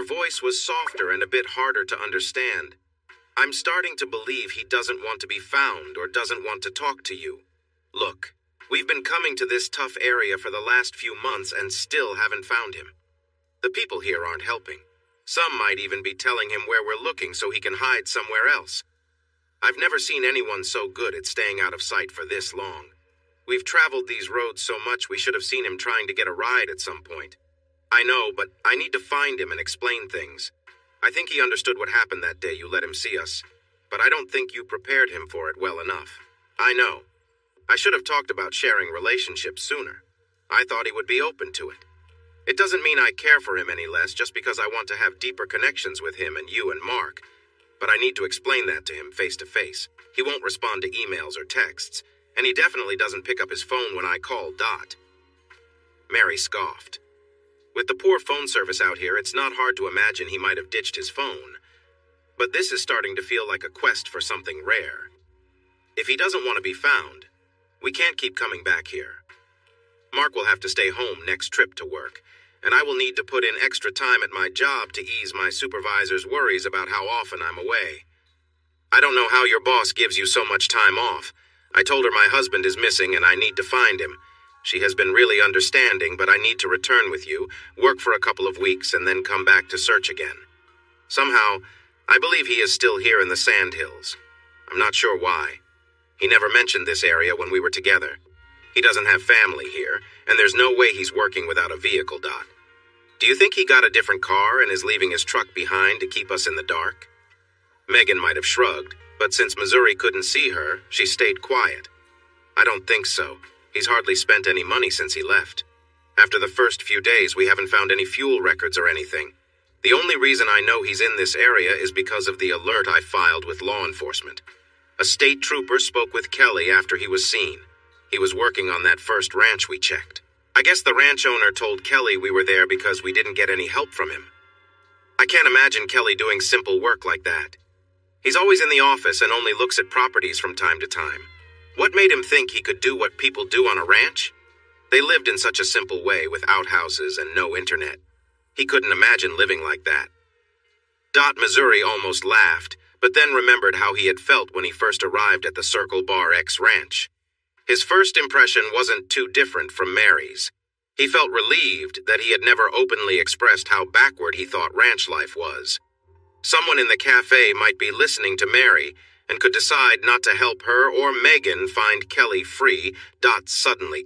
Her voice was softer and a bit harder to understand. I'm starting to believe he doesn't want to be found or doesn't want to talk to you. Look, we've been coming to this tough area for the last few months and still haven't found him. The people here aren't helping. Some might even be telling him where we're looking so he can hide somewhere else. I've never seen anyone so good at staying out of sight for this long. We've traveled these roads so much we should have seen him trying to get a ride at some point. I know, but I need to find him and explain things. I think he understood what happened that day you let him see us, but I don't think you prepared him for it well enough. I know. I should have talked about sharing relationships sooner. I thought he would be open to it. It doesn't mean I care for him any less just because I want to have deeper connections with him and you and Mark. But I need to explain that to him face to face. He won't respond to emails or texts, and he definitely doesn't pick up his phone when I call Dot. Mary scoffed. With the poor phone service out here, it's not hard to imagine he might have ditched his phone. But this is starting to feel like a quest for something rare. If he doesn't want to be found, we can't keep coming back here. Mark will have to stay home next trip to work, and I will need to put in extra time at my job to ease my supervisor's worries about how often I'm away. I don't know how your boss gives you so much time off. I told her my husband is missing and I need to find him. She has been really understanding, but I need to return with you, work for a couple of weeks, and then come back to search again. Somehow, I believe he is still here in the Sandhills. I'm not sure why. He never mentioned this area when we were together. He doesn't have family here, and there's no way he's working without a vehicle, Dot. Do you think he got a different car and is leaving his truck behind to keep us in the dark? Megan might have shrugged, but since Missouri couldn't see her, she stayed quiet. I don't think so. He's hardly spent any money since he left. After the first few days, we haven't found any fuel records or anything. The only reason I know he's in this area is because of the alert I filed with law enforcement. A state trooper spoke with Kelly after he was seen. He was working on that first ranch we checked. I guess the ranch owner told Kelly we were there because we didn't get any help from him. I can't imagine Kelly doing simple work like that. He's always in the office and only looks at properties from time to time. What made him think he could do what people do on a ranch? They lived in such a simple way with outhouses and no internet. He couldn't imagine living like that. Dot Missouri almost laughed, but then remembered how he had felt when he first arrived at the Circle Bar X ranch. His first impression wasn't too different from Mary's. He felt relieved that he had never openly expressed how backward he thought ranch life was. Someone in the cafe might be listening to Mary and could decide not to help her or Megan find Kelly free. Dot suddenly,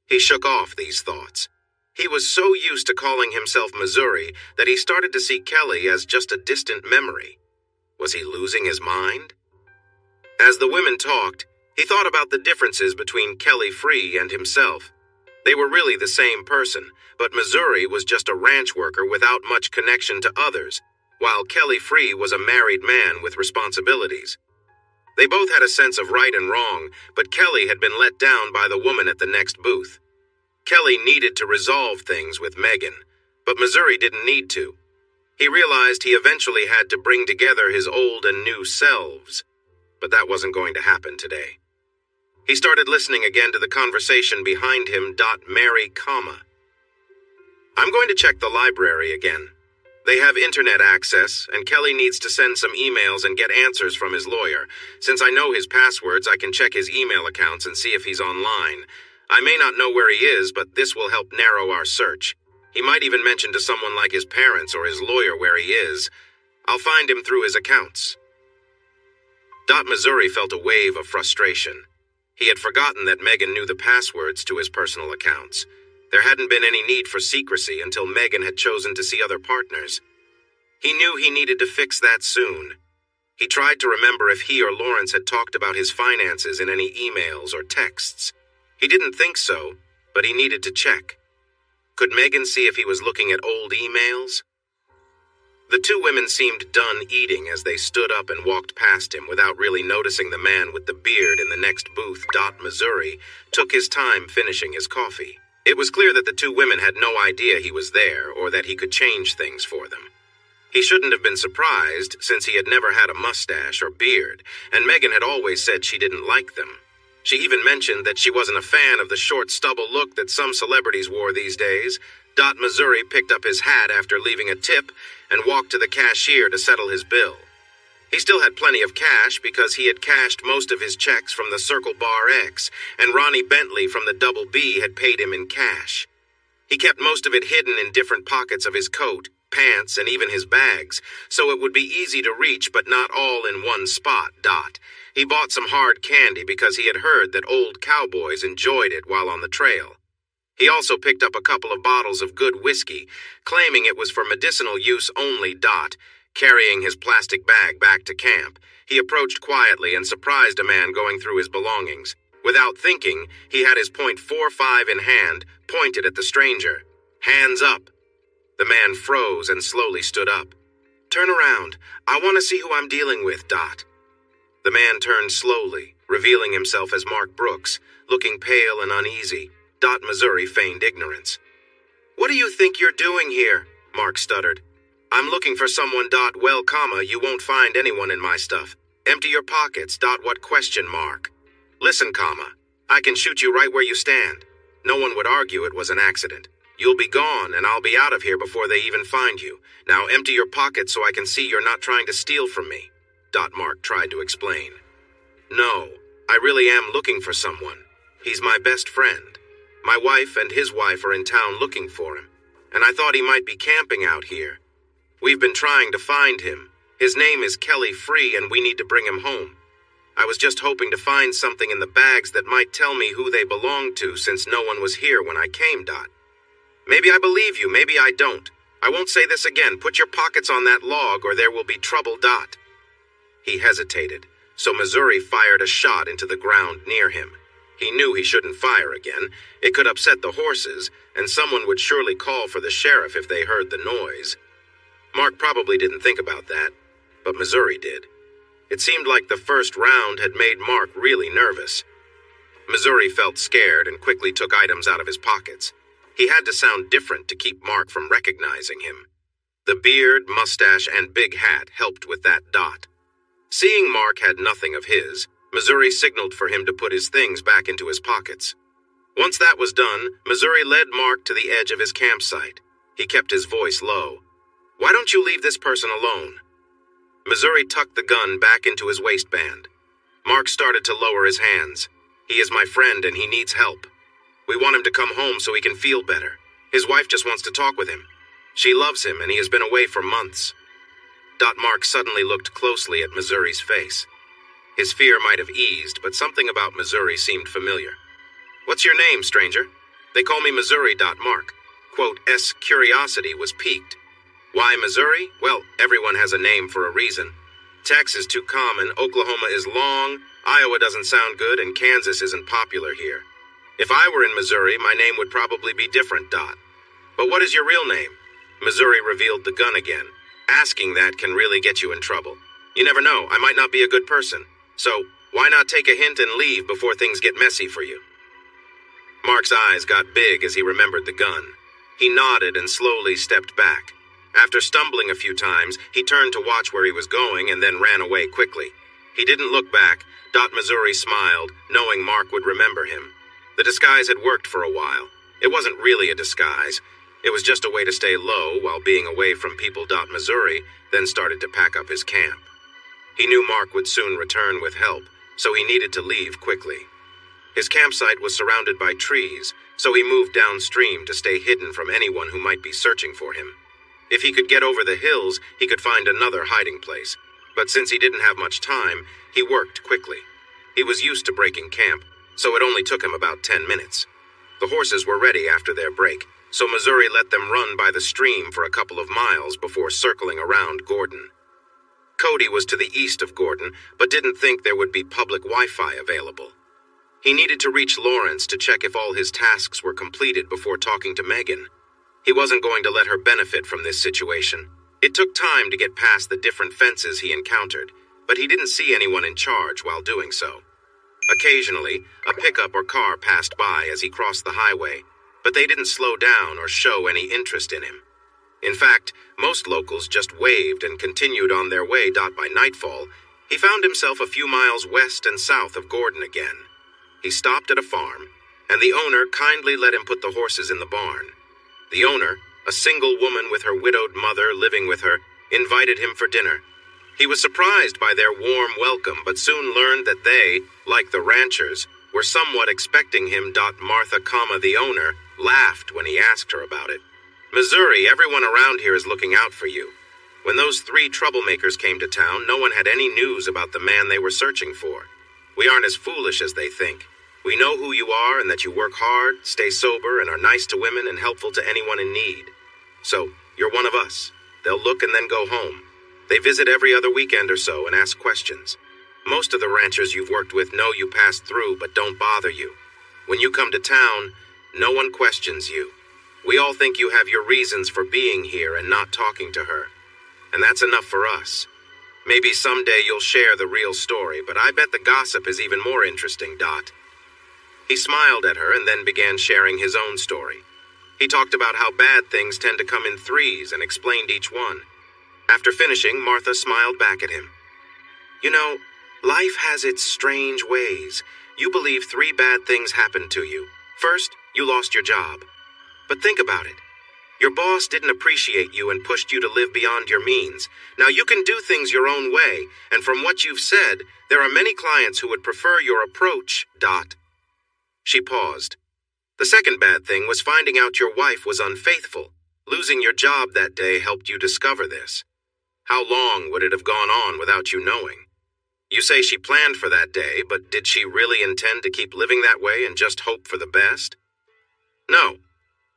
He shook off these thoughts. He was so used to calling himself Missouri that he started to see Kelly as just a distant memory. Was he losing his mind? As the women talked, he thought about the differences between Kelly Free and himself. They were really the same person, but Missouri was just a ranch worker without much connection to others, while Kelly Free was a married man with responsibilities. They both had a sense of right and wrong, but Kelly had been let down by the woman at the next booth. Kelly needed to resolve things with Megan, but Missouri didn't need to. He realized he eventually had to bring together his old and new selves, but that wasn't going to happen today. He started listening again to the conversation behind him. Mary, I'm going to check the library again. They have internet access, and Kelly needs to send some emails and get answers from his lawyer. Since I know his passwords, I can check his email accounts and see if he's online. I may not know where he is, but this will help narrow our search. He might even mention to someone like his parents or his lawyer where he is. I'll find him through his accounts. Missouri felt a wave of frustration. He had forgotten that Megan knew the passwords to his personal accounts. There hadn't been any need for secrecy until Megan had chosen to see other partners. He knew he needed to fix that soon. He tried to remember if he or Lawrence had talked about his finances in any emails or texts. He didn't think so, but he needed to check. Could Megan see if he was looking at old emails? The two women seemed done eating as they stood up and walked past him without really noticing the man with the beard in the next booth. Missouri took his time finishing his coffee. It was clear that the two women had no idea he was there or that he could change things for them. He shouldn't have been surprised since he had never had a mustache or beard, and Megan had always said she didn't like them. She even mentioned that she wasn't a fan of the short stubble look that some celebrities wore these days. Missouri picked up his hat after leaving a tip and walked to the cashier to settle his bill. He still had plenty of cash because he had cashed most of his checks from the Circle Bar X, and Ronnie Bentley from the Double B had paid him in cash. He kept most of it hidden in different pockets of his coat, pants, and even his bags, so it would be easy to reach but not all in one spot. He bought some hard candy because he had heard that old cowboys enjoyed it while on the trail. He also picked up a couple of bottles of good whiskey, claiming it was for medicinal use only. Carrying his plastic bag back to camp, he approached quietly and surprised a man going through his belongings. Without thinking, he had his .45 in hand, pointed at the stranger. "Hands up." The man froze and slowly stood up. "Turn around. I want to see who I'm dealing with. The man turned slowly, revealing himself as Mark Brooks, looking pale and uneasy. Missouri feigned ignorance. "What do you think you're doing here?" Mark stuttered. "I'm looking for someone. Well, you won't find anyone in my stuff. Empty your pockets. What question mark? Listen, I can shoot you right where you stand. No one would argue it was an accident. You'll be gone, and I'll be out of here before they even find you. Now empty your pockets so I can see you're not trying to steal from me." Mark tried to explain. "No, I really am looking for someone. He's my best friend. My wife and his wife are in town looking for him, and I thought he might be camping out here. We've been trying to find him. His name is Kelly Free, and we need to bring him home. I was just hoping to find something in the bags that might tell me who they belong to since no one was here when I came. Maybe I believe you, maybe I don't. I won't say this again. Put your pockets on that log or there will be trouble. He hesitated, so Missouri fired a shot into the ground near him. He knew he shouldn't fire again. It could upset the horses, and someone would surely call for the sheriff if they heard the noise. Mark probably didn't think about that, but Missouri did. It seemed like the first round had made Mark really nervous. Missouri felt scared and quickly took items out of his pockets. He had to sound different to keep Mark from recognizing him. The beard, mustache, and big hat helped with that. Seeing Mark had nothing of his, Missouri signaled for him to put his things back into his pockets. Once that was done, Missouri led Mark to the edge of his campsite. He kept his voice low. "Why don't you leave this person alone?" Missouri tucked the gun back into his waistband. Mark started to lower his hands. "He is my friend and he needs help. We want him to come home so he can feel better. His wife just wants to talk with him. She loves him and he has been away for months." Mark suddenly looked closely at Missouri's face. His fear might have eased, but something about Missouri seemed familiar. "What's your name, stranger?" "They call me Missouri." Mark, curiosity was piqued. "Why Missouri? Well, everyone has a name for a reason. Texas is too common, Oklahoma is long, Iowa doesn't sound good, and Kansas isn't popular here. If I were in Missouri, my name would probably be different. But what is your real name?" Missouri revealed the gun again. "Asking that can really get you in trouble. You never know, I might not be a good person. So, why not take a hint and leave before things get messy for you?" Mark's eyes got big as he remembered the gun. He nodded and slowly stepped back. After stumbling a few times, he turned to watch where he was going and then ran away quickly. He didn't look back. Missouri smiled, knowing Mark would remember him. The disguise had worked for a while. It wasn't really a disguise. It was just a way to stay low while being away from people. Missouri then started to pack up his camp. He knew Mark would soon return with help, so he needed to leave quickly. His campsite was surrounded by trees, so he moved downstream to stay hidden from anyone who might be searching for him. If he could get over the hills, he could find another hiding place. But since he didn't have much time, he worked quickly. He was used to breaking camp, so it only took him about 10 minutes. The horses were ready after their break, so Missouri let them run by the stream for a couple of miles before circling around Gordon. Cody was to the east of Gordon, but didn't think there would be public Wi-Fi available. He needed to reach Lawrence to check if all his tasks were completed before talking to Megan. He wasn't going to let her benefit from this situation. It took time to get past the different fences he encountered, but he didn't see anyone in charge while doing so. Occasionally, a pickup or car passed by as he crossed the highway, but they didn't slow down or show any interest in him. In fact, most locals just waved and continued on their way. By nightfall, he found himself a few miles west and south of Gordon again. He stopped at a farm, and the owner kindly let him put the horses in the barn. The owner, a single woman with her widowed mother living with her, invited him for dinner. He was surprised by their warm welcome, but soon learned that they, like the ranchers, were somewhat expecting him. Martha, the owner, laughed when he asked her about it. Missouri, everyone around here is looking out for you. When those 3 troublemakers came to town, no one had any news about the man they were searching for. We aren't as foolish as they think. We know who you are and that you work hard, stay sober, and are nice to women and helpful to anyone in need. So, you're one of us. They'll look and then go home. They visit every other weekend or so and ask questions. Most of the ranchers you've worked with know you passed through but don't bother you. When you come to town, no one questions you. We all think you have your reasons for being here and not talking to her. And that's enough for us. Maybe someday you'll share the real story, but I bet the gossip is even more interesting, Dot. He smiled at her and then began sharing his own story. He talked about how bad things tend to come in 3s and explained each one. After finishing, Martha smiled back at him. You know, life has its strange ways. You believe 3 bad things happened to you. First, you lost your job. But think about it. Your boss didn't appreciate you and pushed you to live beyond your means. Now you can do things your own way, and from what you've said, there are many clients who would prefer your approach, Dot. She paused. The second bad thing was finding out your wife was unfaithful. Losing your job that day helped you discover this. How long would it have gone on without you knowing? You say she planned for that day, but did she really intend to keep living that way and just hope for the best? No.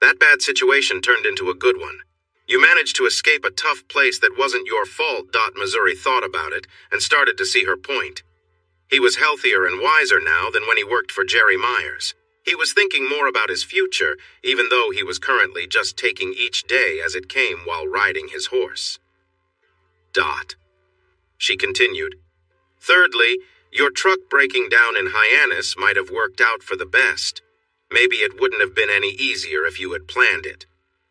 That bad situation turned into a good one. You managed to escape a tough place that wasn't your fault. Missouri thought about it and started to see her point. He was healthier and wiser now than when he worked for Jerry Myers. He was thinking more about his future, even though he was currently just taking each day as it came while riding his horse. She continued. Thirdly, your truck breaking down in Hyannis might have worked out for the best. Maybe it wouldn't have been any easier if you had planned it.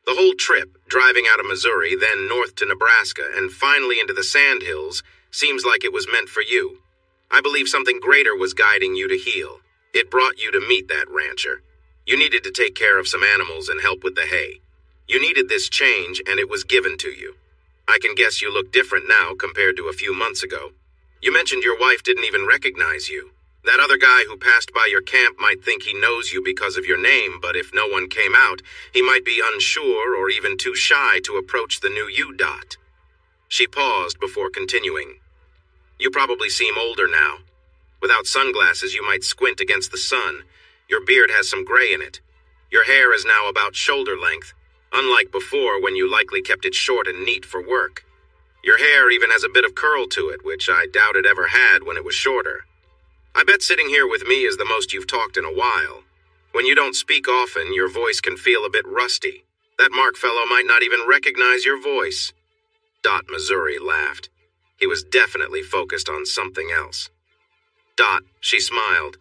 The whole trip, driving out of Missouri, then north to Nebraska, and finally into the Sandhills, seems like it was meant for you. I believe something greater was guiding you to heal. It brought you to meet that rancher. You needed to take care of some animals and help with the hay. You needed this change, and it was given to you. I can guess you look different now compared to a few months ago. You mentioned your wife didn't even recognize you. That other guy who passed by your camp might think he knows you because of your name, but if no one came out, he might be unsure or even too shy to approach the new you. She paused before continuing. You probably seem older now. Without sunglasses, you might squint against the sun. Your beard has some gray in it. Your hair is now about shoulder length, unlike before when you likely kept it short and neat for work. Your hair even has a bit of curl to it, which I doubt it ever had when it was shorter. I bet sitting here with me is the most you've talked in a while. When you don't speak often, your voice can feel a bit rusty. That Mark fellow might not even recognize your voice. Missouri laughed. He was definitely focused on something else. She smiled.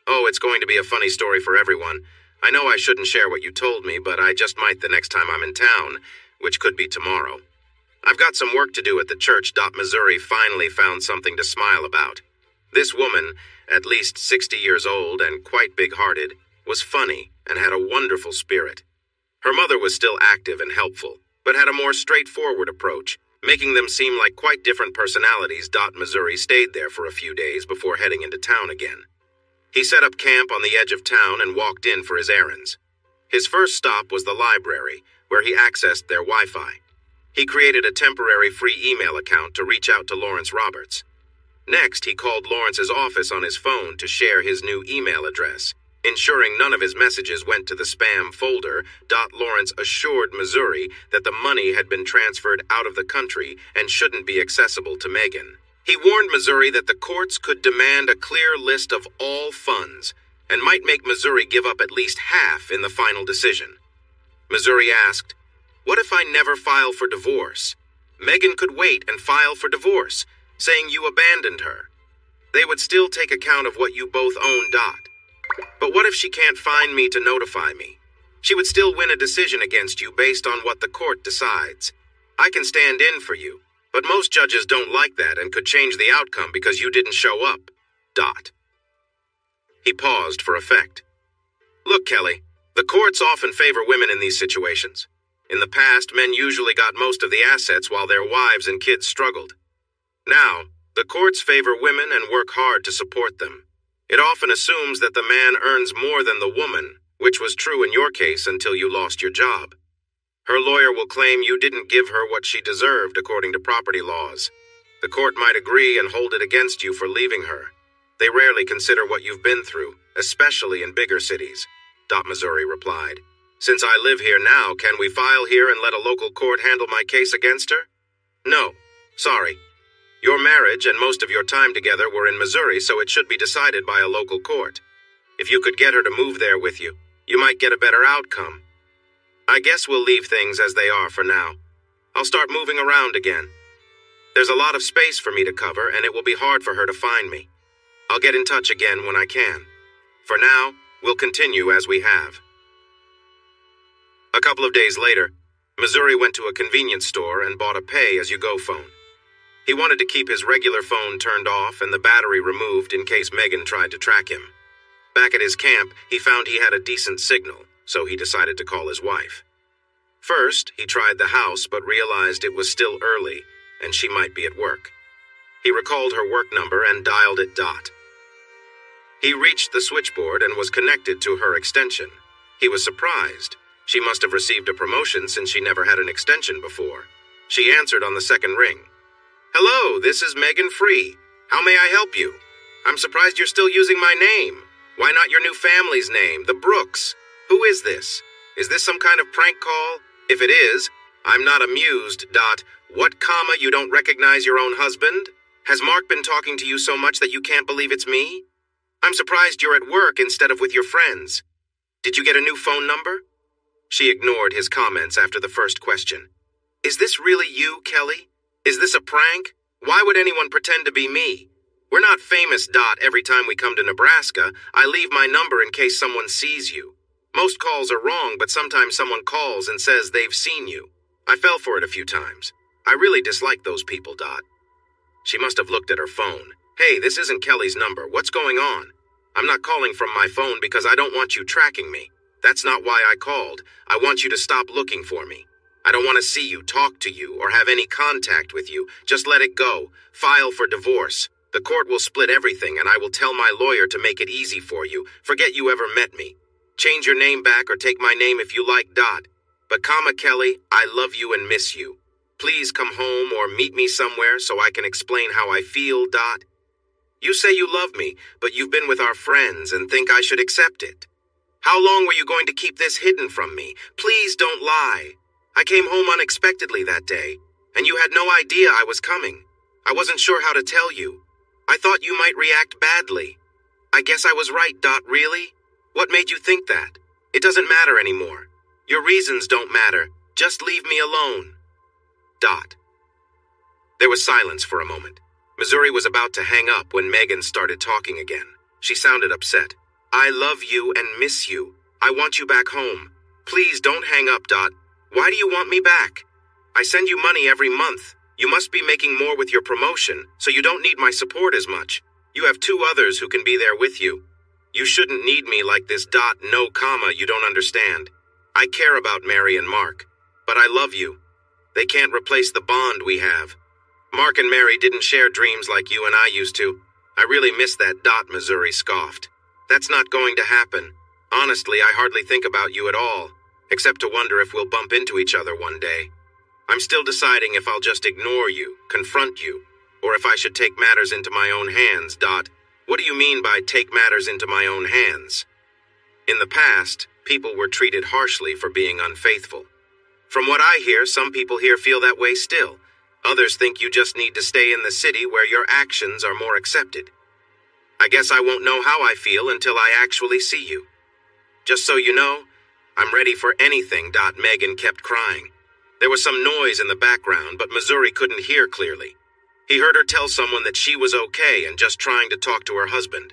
Oh, it's going to be a funny story for everyone. I know I shouldn't share what you told me, but I just might the next time I'm in town, which could be tomorrow. I've got some work to do at the church. Missouri finally found something to smile about. This woman, at least 60 years old and quite big-hearted, was funny and had a wonderful spirit. Her mother was still active and helpful, but had a more straightforward approach, making them seem like quite different personalities. Missouri stayed there for a few days before heading into town again. He set up camp on the edge of town and walked in for his errands. His first stop was the library, where he accessed their Wi-Fi. He created a temporary free email account to reach out to Lawrence Roberts. Next, he called Lawrence's office on his phone to share his new email address, ensuring none of his messages went to the spam folder. Lawrence assured Missouri that the money had been transferred out of the country and shouldn't be accessible to Megan. He warned Missouri that the courts could demand a clear list of all funds and might make Missouri give up at least half in the final decision. Missouri asked, "What if I never file for divorce?" Megan could wait and file for divorce, saying you abandoned her. They would still take account of what you both own. But what if she can't find me to notify me? She would still win a decision against you based on what the court decides. I can stand in for you, but most judges don't like that and could change the outcome because you didn't show up. He paused for effect. Look, Kelly, The courts often favor women in these situations. In the past, men usually got most of the assets while their wives and kids struggled. Now, the courts favor women and work hard to support them. It often assumes that the man earns more than the woman, which was true in your case until you lost your job. Her lawyer will claim you didn't give her what she deserved according to property laws. The court might agree and hold it against you for leaving her. They rarely consider what you've been through, especially in bigger cities. Missouri replied. Since I live here now, can we file here and let a local court handle my case against her? No, sorry. Your marriage and most of your time together were in Missouri, so it should be decided by a local court. If you could get her to move there with you, you might get a better outcome. I guess we'll leave things as they are for now. I'll start moving around again. There's a lot of space for me to cover, and it will be hard for her to find me. I'll get in touch again when I can. For now, we'll continue as we have. A couple of days later, Missouri went to a convenience store and bought a pay-as-you-go phone. He wanted to keep his regular phone turned off and the battery removed in case Megan tried to track him. Back at his camp, he found he had a decent signal, so he decided to call his wife. First, he tried the house but realized it was still early and she might be at work. He recalled her work number and dialed it. He reached the switchboard and was connected to her extension. He was surprised. She must have received a promotion since she never had an extension before. She answered on the second ring. Hello, this is Megan Free. How may I help you? I'm surprised you're still using my name. Why not your new family's name, the Brooks? Who is this? Is this some kind of prank call? If it is, I'm not amused. What, you don't recognize your own husband? Has Mark been talking to you so much that you can't believe it's me? I'm surprised you're at work instead of with your friends. Did you get a new phone number? She ignored his comments after the first question. Is this really you, Kelly? Is this a prank? Why would anyone pretend to be me? We're not famous. Every time we come to Nebraska, I leave my number in case someone sees you. Most calls are wrong, but sometimes someone calls and says they've seen you. I fell for it a few times. I really dislike those people. She must have looked at her phone. Hey, this isn't Kelly's number. What's going on? I'm not calling from my phone because I don't want you tracking me. That's not why I called. I want you to stop looking for me. I don't want to see you, talk to you, or have any contact with you. Just let it go. File for divorce. The court will split everything, and I will tell my lawyer to make it easy for you. Forget you ever met me. Change your name back or take my name if you like. But Kelly, I love you and miss you. Please come home or meet me somewhere so I can explain how I feel. You say you love me, but you've been with our friends and think I should accept it. How long were you going to keep this hidden from me? Please don't lie. I came home unexpectedly that day, and you had no idea I was coming. I wasn't sure how to tell you. I thought you might react badly. I guess I was right. Really? What made you think that? It doesn't matter anymore. Your reasons don't matter. Just leave me alone. There was silence for a moment. Missouri was about to hang up when Megan started talking again. She sounded upset. I love you and miss you. I want you back home. Please don't hang up. Why do you want me back? I send you money every month. You must be making more with your promotion, so you don't need my support as much. You have 2 others who can be there with you. You shouldn't need me like this. No, you don't understand. I care about Mary and Mark, but I love you. They can't replace the bond we have. Mark and Mary didn't share dreams like you and I used to. I really miss that. Missouri scoffed. That's not going to happen. Honestly, I hardly think about you at all, except to wonder if we'll bump into each other one day. I'm still deciding if I'll just ignore you, confront you, or if I should take matters into my own hands. What do you mean by take matters into my own hands? In the past, people were treated harshly for being unfaithful. From what I hear, some people here feel that way still. Others think you just need to stay in the city where your actions are more accepted. I guess I won't know how I feel until I actually see you. Just so you know, I'm ready for anything. Megan kept crying. There was some noise in the background, but Missouri couldn't hear clearly. He heard her tell someone that she was okay and just trying to talk to her husband.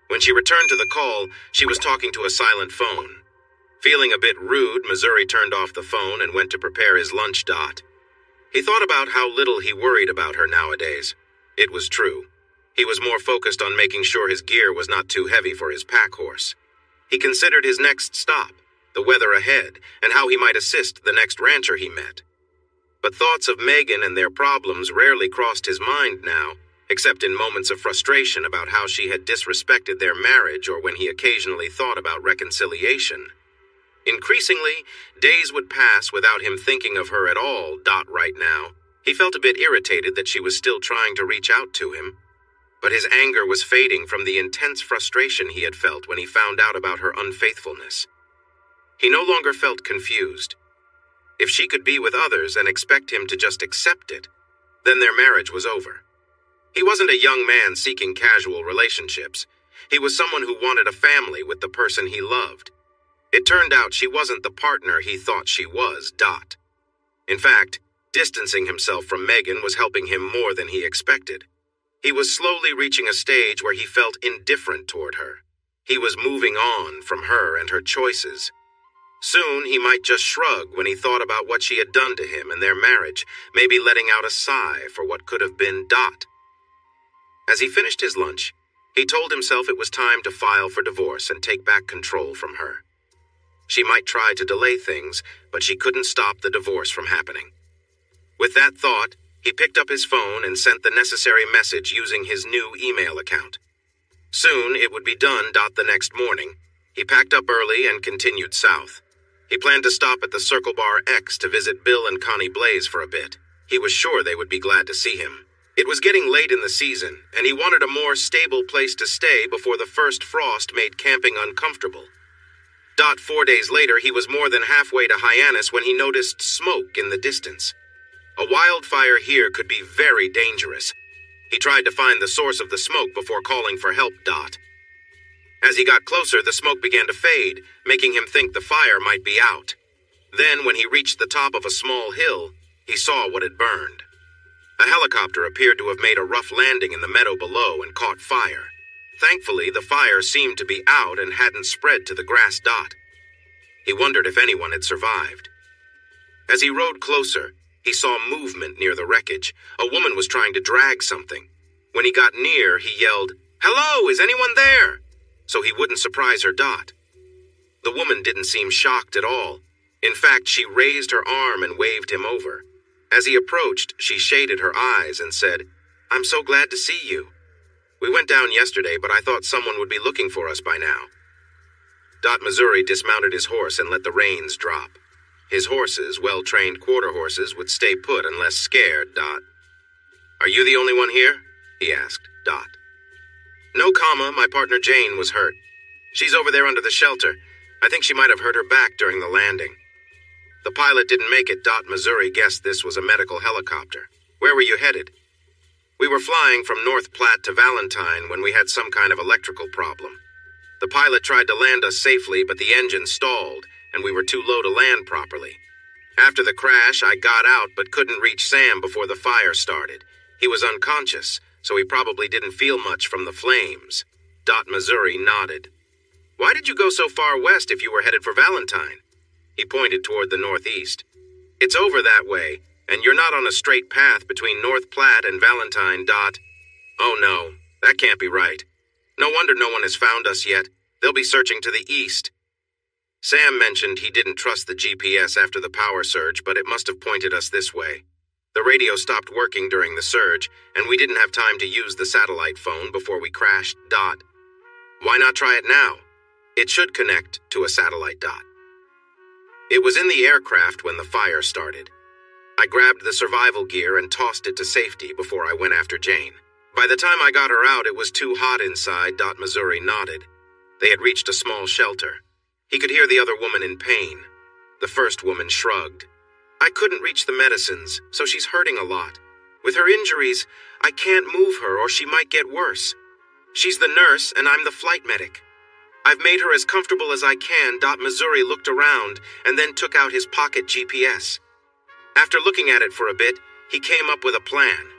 When she returned to the call, she was talking to a silent phone. Feeling a bit rude, Missouri turned off the phone and went to prepare his lunch. He thought about how little he worried about her nowadays. It was true. He was more focused on making sure his gear was not too heavy for his pack horse. He considered his next stop. the weather ahead, and how he might assist the next rancher he met. But thoughts of Megan and their problems rarely crossed his mind now, except in moments of frustration about how she had disrespected their marriage or when he occasionally thought about reconciliation. Increasingly, days would pass without him thinking of her at all, right now. He felt a bit irritated that she was still trying to reach out to him. But his anger was fading from the intense frustration he had felt when he found out about her unfaithfulness. He no longer felt confused. If she could be with others and expect him to just accept it, then their marriage was over. He wasn't a young man seeking casual relationships. He was someone who wanted a family with the person he loved. It turned out she wasn't the partner he thought she was, In fact, distancing himself from Megan was helping him more than he expected. He was slowly reaching a stage where he felt indifferent toward her. He was moving on from her and her choices. Soon he might just shrug when he thought about what she had done to him and their marriage, maybe letting out a sigh for what could have been As he finished his lunch, he told himself it was time to file for divorce and take back control from her. She might try to delay things, but she couldn't stop the divorce from happening. With that thought, he picked up his phone and sent the necessary message using his new email account. Soon it would be done. The next morning, he packed up early and continued south. He planned to stop at the Circle Bar X to visit Bill and Connie Blaze for a bit. He was sure they would be glad to see him. It was getting late in the season, and he wanted a more stable place to stay before the first frost made camping uncomfortable. 4 days later, he was more than halfway to Hyannis when he noticed smoke in the distance. A wildfire here could be very dangerous. He tried to find the source of the smoke before calling for help. As he got closer, the smoke began to fade, making him think the fire might be out. Then, when he reached the top of a small hill, he saw what had burned. A helicopter appeared to have made a rough landing in the meadow below and caught fire. Thankfully, the fire seemed to be out and hadn't spread to the grass. He wondered if anyone had survived. As he rode closer, he saw movement near the wreckage. A woman was trying to drag something. When he got near, he yelled, "Hello, is anyone there?" so he wouldn't surprise her. The woman didn't seem shocked at all. In fact, she raised her arm and waved him over. As he approached, she shaded her eyes and said, "I'm so glad to see you. We went down yesterday, but I thought someone would be looking for us by now." Missouri dismounted his horse and let the reins drop. His horses, well-trained quarter horses, would stay put unless scared. "Are you the only one here?" he asked. "No, my partner Jane was hurt. She's over there under the shelter. I think she might have hurt her back during the landing." The pilot didn't make it. Missouri guessed this was a medical helicopter. "Where were you headed?" "We were flying from North Platte to Valentine when we had some kind of electrical problem. The pilot tried to land us safely, but the engine stalled, and we were too low to land properly. After the crash, I got out but couldn't reach Sam before the fire started. He was unconscious, so he probably didn't feel much from the flames." Missouri nodded. "Why did you go so far west if you were headed for Valentine?" He pointed toward the northeast. "It's over that way, and you're not on a straight path between North Platte and Valentine. Oh no, that can't be right. No wonder no one has found us yet. They'll be searching to the east." Sam mentioned he didn't trust the GPS after the power surge, but it must have pointed us this way. The radio stopped working during the surge, and we didn't have time to use the satellite phone before we crashed. Why not try it now? It should connect to a satellite. It was in the aircraft when the fire started. I grabbed the survival gear and tossed it to safety before I went after Jane. By the time I got her out, it was too hot inside. Missouri nodded. They had reached a small shelter. He could hear the other woman in pain. The first woman shrugged. "I couldn't reach the medicines, so she's hurting a lot. With her injuries, I can't move her or she might get worse. She's the nurse and I'm the flight medic. I've made her as comfortable as I can." Missouri looked around and then took out his pocket GPS. After looking at it for a bit, he came up with a plan.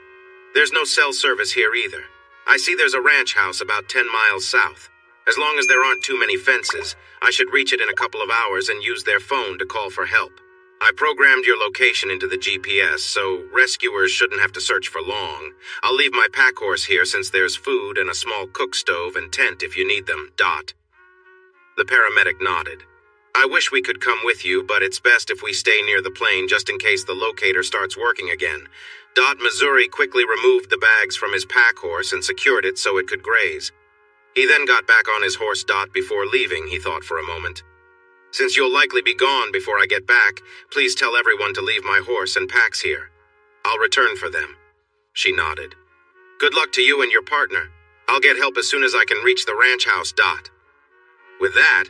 "There's no cell service here either. I see there's a ranch house about 10 miles south. As long as there aren't too many fences, I should reach it in a couple of hours and use their phone to call for help. I programmed your location into the GPS, so rescuers shouldn't have to search for long. I'll leave my pack horse here since there's food and a small cook stove and tent if you need them. The paramedic nodded. I wish we could come with you, but it's best if we stay near the plane just in case the locator starts working again. Missouri quickly removed the bags from his pack horse and secured it so it could graze. He then got back on his horse before leaving, he thought for a moment. Since you'll likely be gone before I get back, please tell everyone to leave my horse and packs here. I'll return for them. She nodded. Good luck to you and your partner. I'll get help as soon as I can reach the ranch house. With that,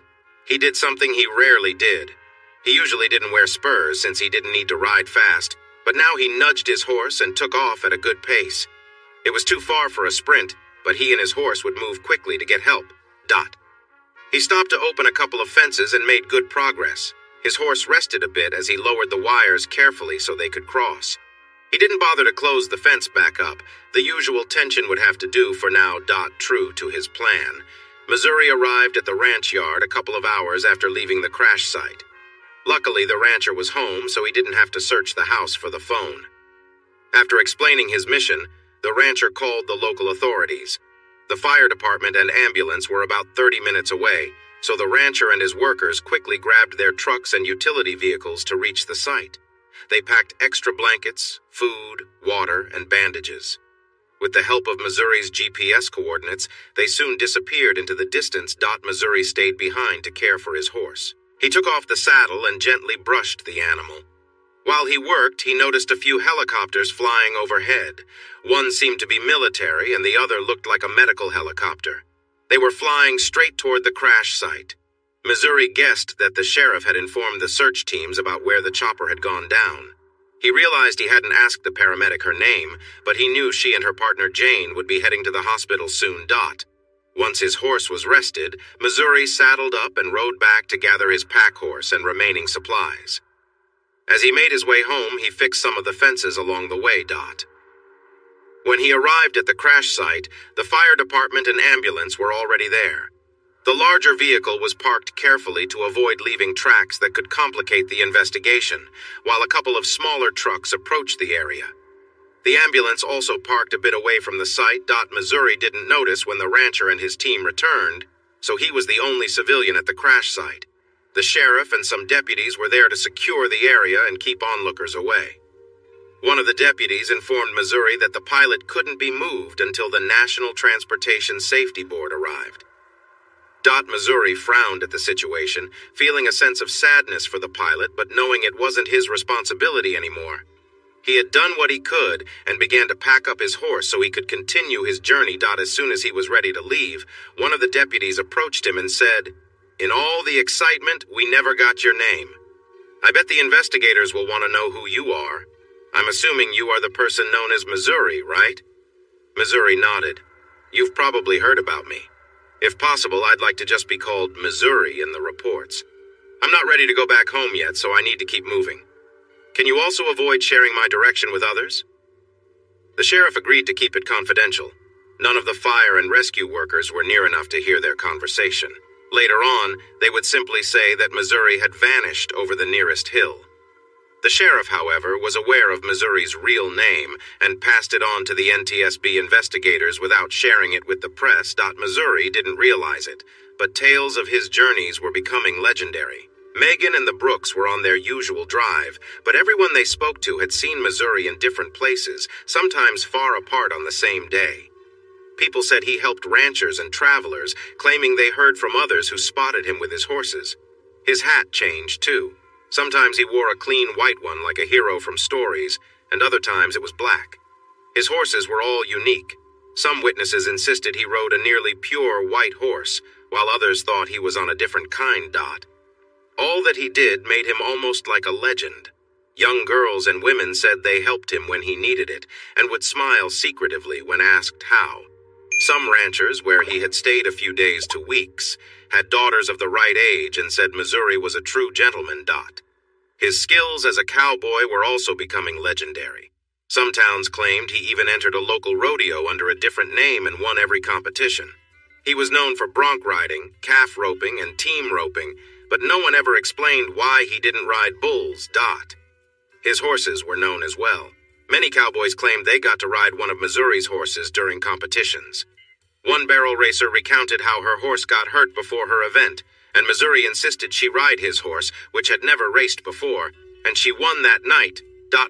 he did something he rarely did. He usually didn't wear spurs since he didn't need to ride fast, but now he nudged his horse and took off at a good pace. It was too far for a sprint, but he and his horse would move quickly to get help. He stopped to open a couple of fences and made good progress. His horse rested a bit as he lowered the wires carefully so they could cross. He didn't bother to close the fence back up. The usual tension would have to do for now. True to his plan, Missouri arrived at the ranch yard a couple of hours after leaving the crash site. Luckily, the rancher was home, so he didn't have to search the house for the phone. After explaining his mission, the rancher called the local authorities. The fire department and ambulance were about 30 minutes away, so the rancher and his workers quickly grabbed their trucks and utility vehicles to reach the site. They packed extra blankets, food, water, and bandages. With the help of Missouri's GPS coordinates, they soon disappeared into the distance. Missouri stayed behind to care for his horse. He took off the saddle and gently brushed the animal. While he worked, he noticed a few helicopters flying overhead. One seemed to be military, and the other looked like a medical helicopter. They were flying straight toward the crash site. Missouri guessed that the sheriff had informed the search teams about where the chopper had gone down. He realized he hadn't asked the paramedic her name, but he knew she and her partner Jane would be heading to the hospital soon. Once his horse was rested, Missouri saddled up and rode back to gather his pack horse and remaining supplies. As he made his way home, he fixed some of the fences along the way. When he arrived at the crash site, the fire department and ambulance were already there. The larger vehicle was parked carefully to avoid leaving tracks that could complicate the investigation, while a couple of smaller trucks approached the area. The ambulance also parked a bit away from the site. Missouri didn't notice when the rancher and his team returned, so he was the only civilian at the crash site. The sheriff and some deputies were there to secure the area and keep onlookers away. One of the deputies informed Missouri that the pilot couldn't be moved until the National Transportation Safety Board arrived. Missouri frowned at the situation, feeling a sense of sadness for the pilot, but knowing it wasn't his responsibility anymore. He had done what he could and began to pack up his horse so he could continue his journey. As soon as he was ready to leave, one of the deputies approached him and said, "In all the excitement, we never got your name. I bet the investigators will want to know who you are. I'm assuming you are the person known as Missouri, right?" Missouri nodded. "You've probably heard about me. If possible, I'd like to just be called Missouri in the reports. I'm not ready to go back home yet, so I need to keep moving. Can you also avoid sharing my direction with others?" The sheriff agreed to keep it confidential. None of the fire and rescue workers were near enough to hear their conversation. Later on, they would simply say that Missouri had vanished over the nearest hill. The sheriff, however, was aware of Missouri's real name and passed it on to the NTSB investigators without sharing it with the press. Missouri didn't realize it, but tales of his journeys were becoming legendary. Megan and the Brooks were on their usual drive, but everyone they spoke to had seen Missouri in different places, sometimes far apart on the same day. People said he helped ranchers and travelers, claiming they heard from others who spotted him with his horses. His hat changed, too. Sometimes he wore a clean white one like a hero from stories, and other times it was black. His horses were all unique. Some witnesses insisted he rode a nearly pure white horse, while others thought he was on a different kind. All that he did made him almost like a legend. Young girls and women said they helped him when he needed it, and would smile secretively when asked how. Some ranchers, where he had stayed a few days to weeks, had daughters of the right age and said Missouri was a true gentleman. His skills as a cowboy were also becoming legendary. Some towns claimed he even entered a local rodeo under a different name and won every competition. He was known for bronc riding, calf roping, and team roping, but no one ever explained why he didn't ride bulls. His horses were known as well. Many cowboys claimed they got to ride one of Missouri's horses during competitions. One barrel racer recounted how her horse got hurt before her event, and Missouri insisted she ride his horse, which had never raced before, and she won that night.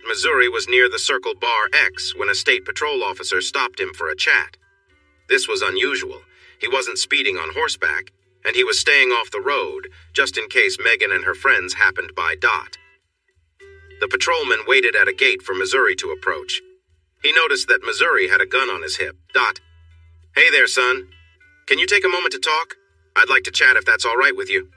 Missouri was near the Circle Bar X when a state patrol officer stopped him for a chat. This was unusual. He wasn't speeding on horseback, and he was staying off the road, just in case Megan and her friends happened by. The patrolman waited at a gate for Missouri to approach. He noticed that Missouri had a gun on his hip. Hey there, son. Can you take a moment to talk? I'd like to chat if that's all right with you.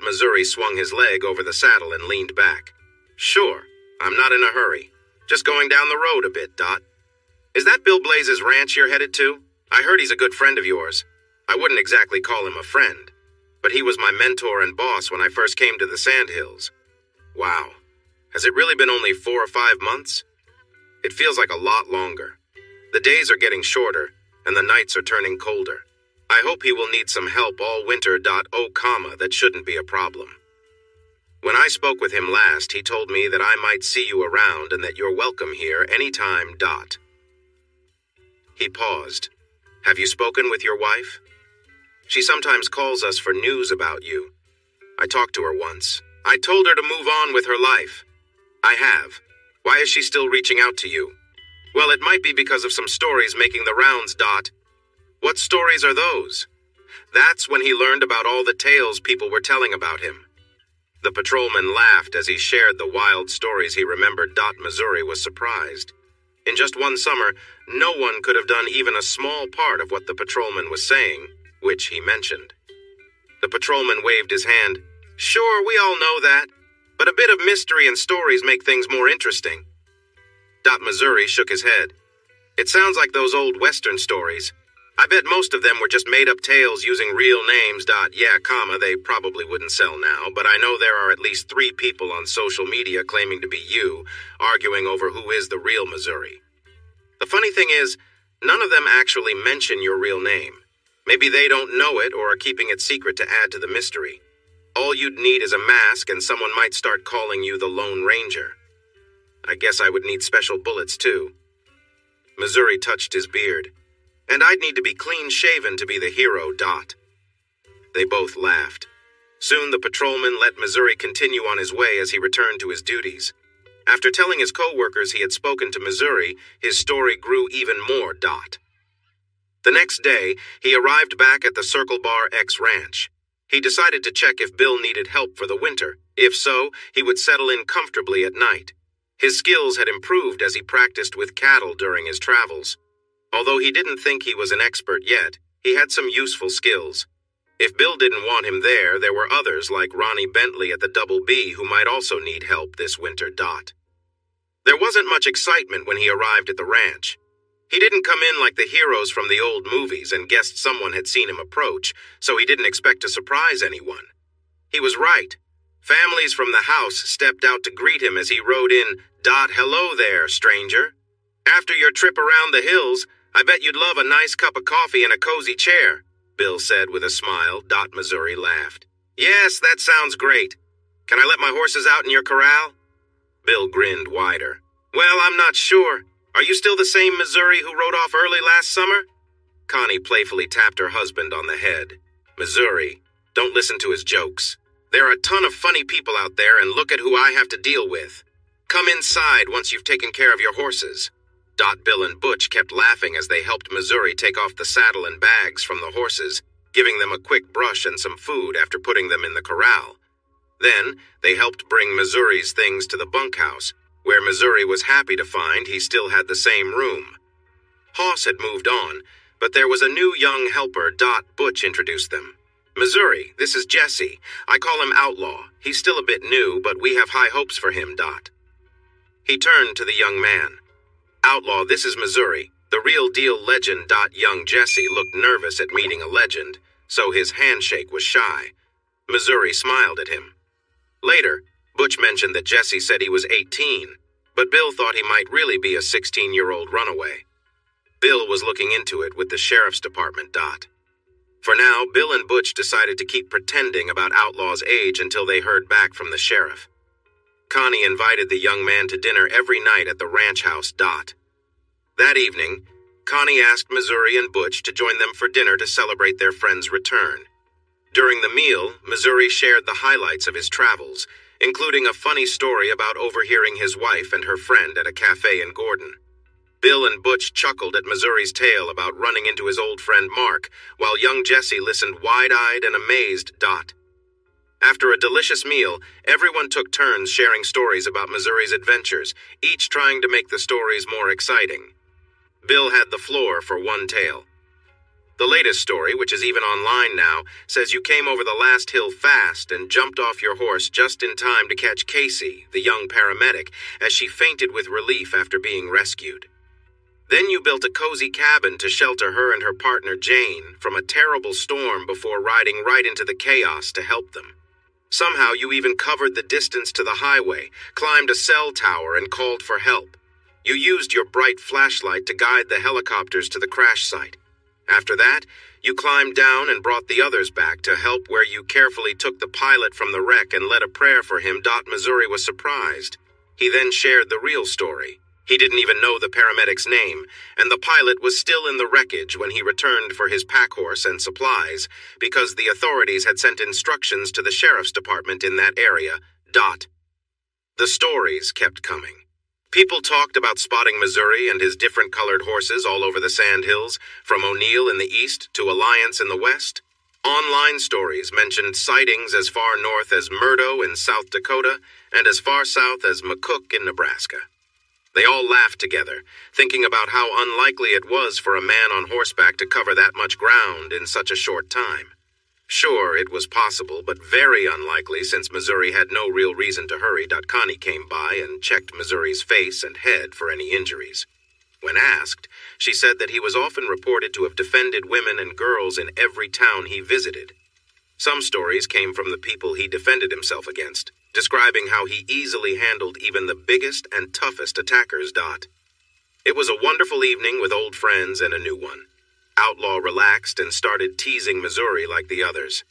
Missouri swung his leg over the saddle and leaned back. Sure, I'm not in a hurry. Just going down the road a bit, Is that Bill Blaze's ranch you're headed to? I heard he's a good friend of yours. I wouldn't exactly call him a friend, but he was my mentor and boss when I first came to the Sandhills. Wow. Has it really been only 4 or 5 months? It feels like a lot longer. The days are getting shorter, and the nights are turning colder. I hope he will need some help all winter. That shouldn't be a problem. When I spoke with him last, he told me that I might see you around and that you're welcome here anytime. He paused. Have you spoken with your wife? She sometimes calls us for news about you. I talked to her once. I told her to move on with her life. I have. Why is she still reaching out to you? Well, it might be because of some stories making the rounds. What stories are those? That's when he learned about all the tales people were telling about him. The patrolman laughed as he shared the wild stories he remembered. Missouri was surprised. In just one summer, no one could have done even a small part of what the patrolman was saying, which he mentioned. The patrolman waved his hand. Sure, we all know that, but a bit of mystery and stories make things more interesting. Missouri shook his head. It sounds like those old Western stories. I bet most of them were just made-up tales using real names. They probably wouldn't sell now, but I know there are at least 3 people on social media claiming to be you, arguing over who is the real Missouri. The funny thing is, none of them actually mention your real name. Maybe they don't know it or are keeping it secret to add to the mystery. All you'd need is a mask and someone might start calling you the Lone Ranger. I guess I would need special bullets too. Missouri touched his beard. And I'd need to be clean-shaven to be the hero. They both laughed. Soon the patrolman let Missouri continue on his way as he returned to his duties. After telling his co-workers he had spoken to Missouri, his story grew even more. The next day, he arrived back at the Circle Bar X ranch. He decided to check if Bill needed help for the winter. If so, he would settle in comfortably at night. His skills had improved as he practiced with cattle during his travels. Although he didn't think he was an expert yet, he had some useful skills. If Bill didn't want him there were others like Ronnie Bentley at the Double B who might also need help this winter. There wasn't much excitement when he arrived at the ranch. He didn't come in like the heroes from the old movies and guessed someone had seen him approach, so he didn't expect to surprise anyone. He was right. Families from the house stepped out to greet him as he rode in. Hello there, stranger. After your trip around the hills, I bet you'd love a nice cup of coffee and a cozy chair, Bill said with a smile. Missouri laughed. Yes, that sounds great. Can I let my horses out in your corral? Bill grinned wider. Well, I'm not sure. Are you still the same Missouri who rode off early last summer? Connie playfully tapped her husband on the head. Missouri, don't listen to his jokes. There are a ton of funny people out there, and look at who I have to deal with. Come inside once you've taken care of your horses. Bill and Butch kept laughing as they helped Missouri take off the saddle and bags from the horses, giving them a quick brush and some food after putting them in the corral. Then, they helped bring Missouri's things to the bunkhouse, where Missouri was happy to find he still had the same room. Hoss had moved on, but there was a new young helper. Butch introduced them. Missouri, this is Jesse. I call him Outlaw. He's still a bit new, but we have high hopes for him. He turned to the young man. Outlaw, this is Missouri, the real deal legend. Young Jesse looked nervous at meeting a legend, so his handshake was shy. Missouri smiled at him. Later, Butch mentioned that Jesse said he was 18, but Bill thought he might really be a 16-year-old runaway. Bill was looking into it with the sheriff's department. For now, Bill and Butch decided to keep pretending about Outlaw's age until they heard back from the sheriff. Connie invited the young man to dinner every night at the ranch house. That evening, Connie asked Missouri and Butch to join them for dinner to celebrate their friend's return. During the meal, Missouri shared the highlights of his travels, including a funny story about overhearing his wife and her friend at a cafe in Gordon. Bill and Butch chuckled at Missouri's tale about running into his old friend Mark, while young Jesse listened wide-eyed and amazed. After a delicious meal, everyone took turns sharing stories about Missouri's adventures, each trying to make the stories more exciting. Bill had the floor for one tale. The latest story, which is even online now, says you came over the last hill fast and jumped off your horse just in time to catch Casey, the young paramedic, as she fainted with relief after being rescued. Then you built a cozy cabin to shelter her and her partner Jane from a terrible storm before riding right into the chaos to help them. Somehow you even covered the distance to the highway, climbed a cell tower, and called for help. You used your bright flashlight to guide the helicopters to the crash site. After that, you climbed down and brought the others back to help, where you carefully took the pilot from the wreck and led a prayer for him. Missouri was surprised. He then shared the real story. He didn't even know the paramedic's name, and the pilot was still in the wreckage when he returned for his pack horse and supplies, because the authorities had sent instructions to the sheriff's department in that area. The stories kept coming. People talked about spotting Missouri and his different colored horses all over the sandhills, from O'Neill in the east to Alliance in the west. Online stories mentioned sightings as far north as Murdo in South Dakota and as far south as McCook in Nebraska. They all laughed together, thinking about how unlikely it was for a man on horseback to cover that much ground in such a short time. Sure, it was possible, but very unlikely since Missouri had no real reason to hurry. Connie came by and checked Missouri's face and head for any injuries. When asked, she said that he was often reported to have defended women and girls in every town he visited. Some stories came from the people he defended himself against, describing how he easily handled even the biggest and toughest attackers. It was a wonderful evening with old friends and a new one. Outlaw relaxed and started teasing Missouri like the others.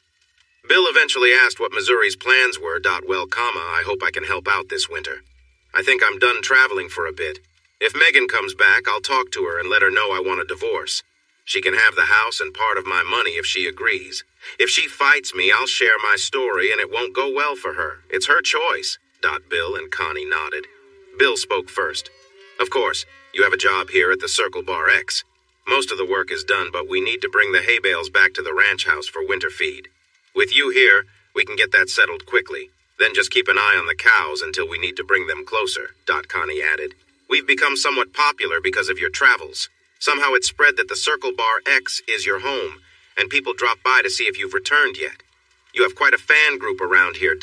Bill eventually asked what Missouri's plans were. I hope I can help out this winter. I think I'm done traveling for a bit. If Megan comes back, I'll talk to her and let her know I want a divorce. She can have the house and part of my money if she agrees. If she fights me, I'll share my story and it won't go well for her. It's her choice. Bill and Connie nodded. Bill spoke first. Of course, you have a job here at the Circle Bar X. Most of the work is done, but we need to bring the hay bales back to the ranch house for winter feed. With you here, we can get that settled quickly. Then just keep an eye on the cows until we need to bring them closer, Connie added. We've become somewhat popular because of your travels. Somehow it's spread that the Circle Bar X is your home, and people drop by to see if you've returned yet. You have quite a fan group around here,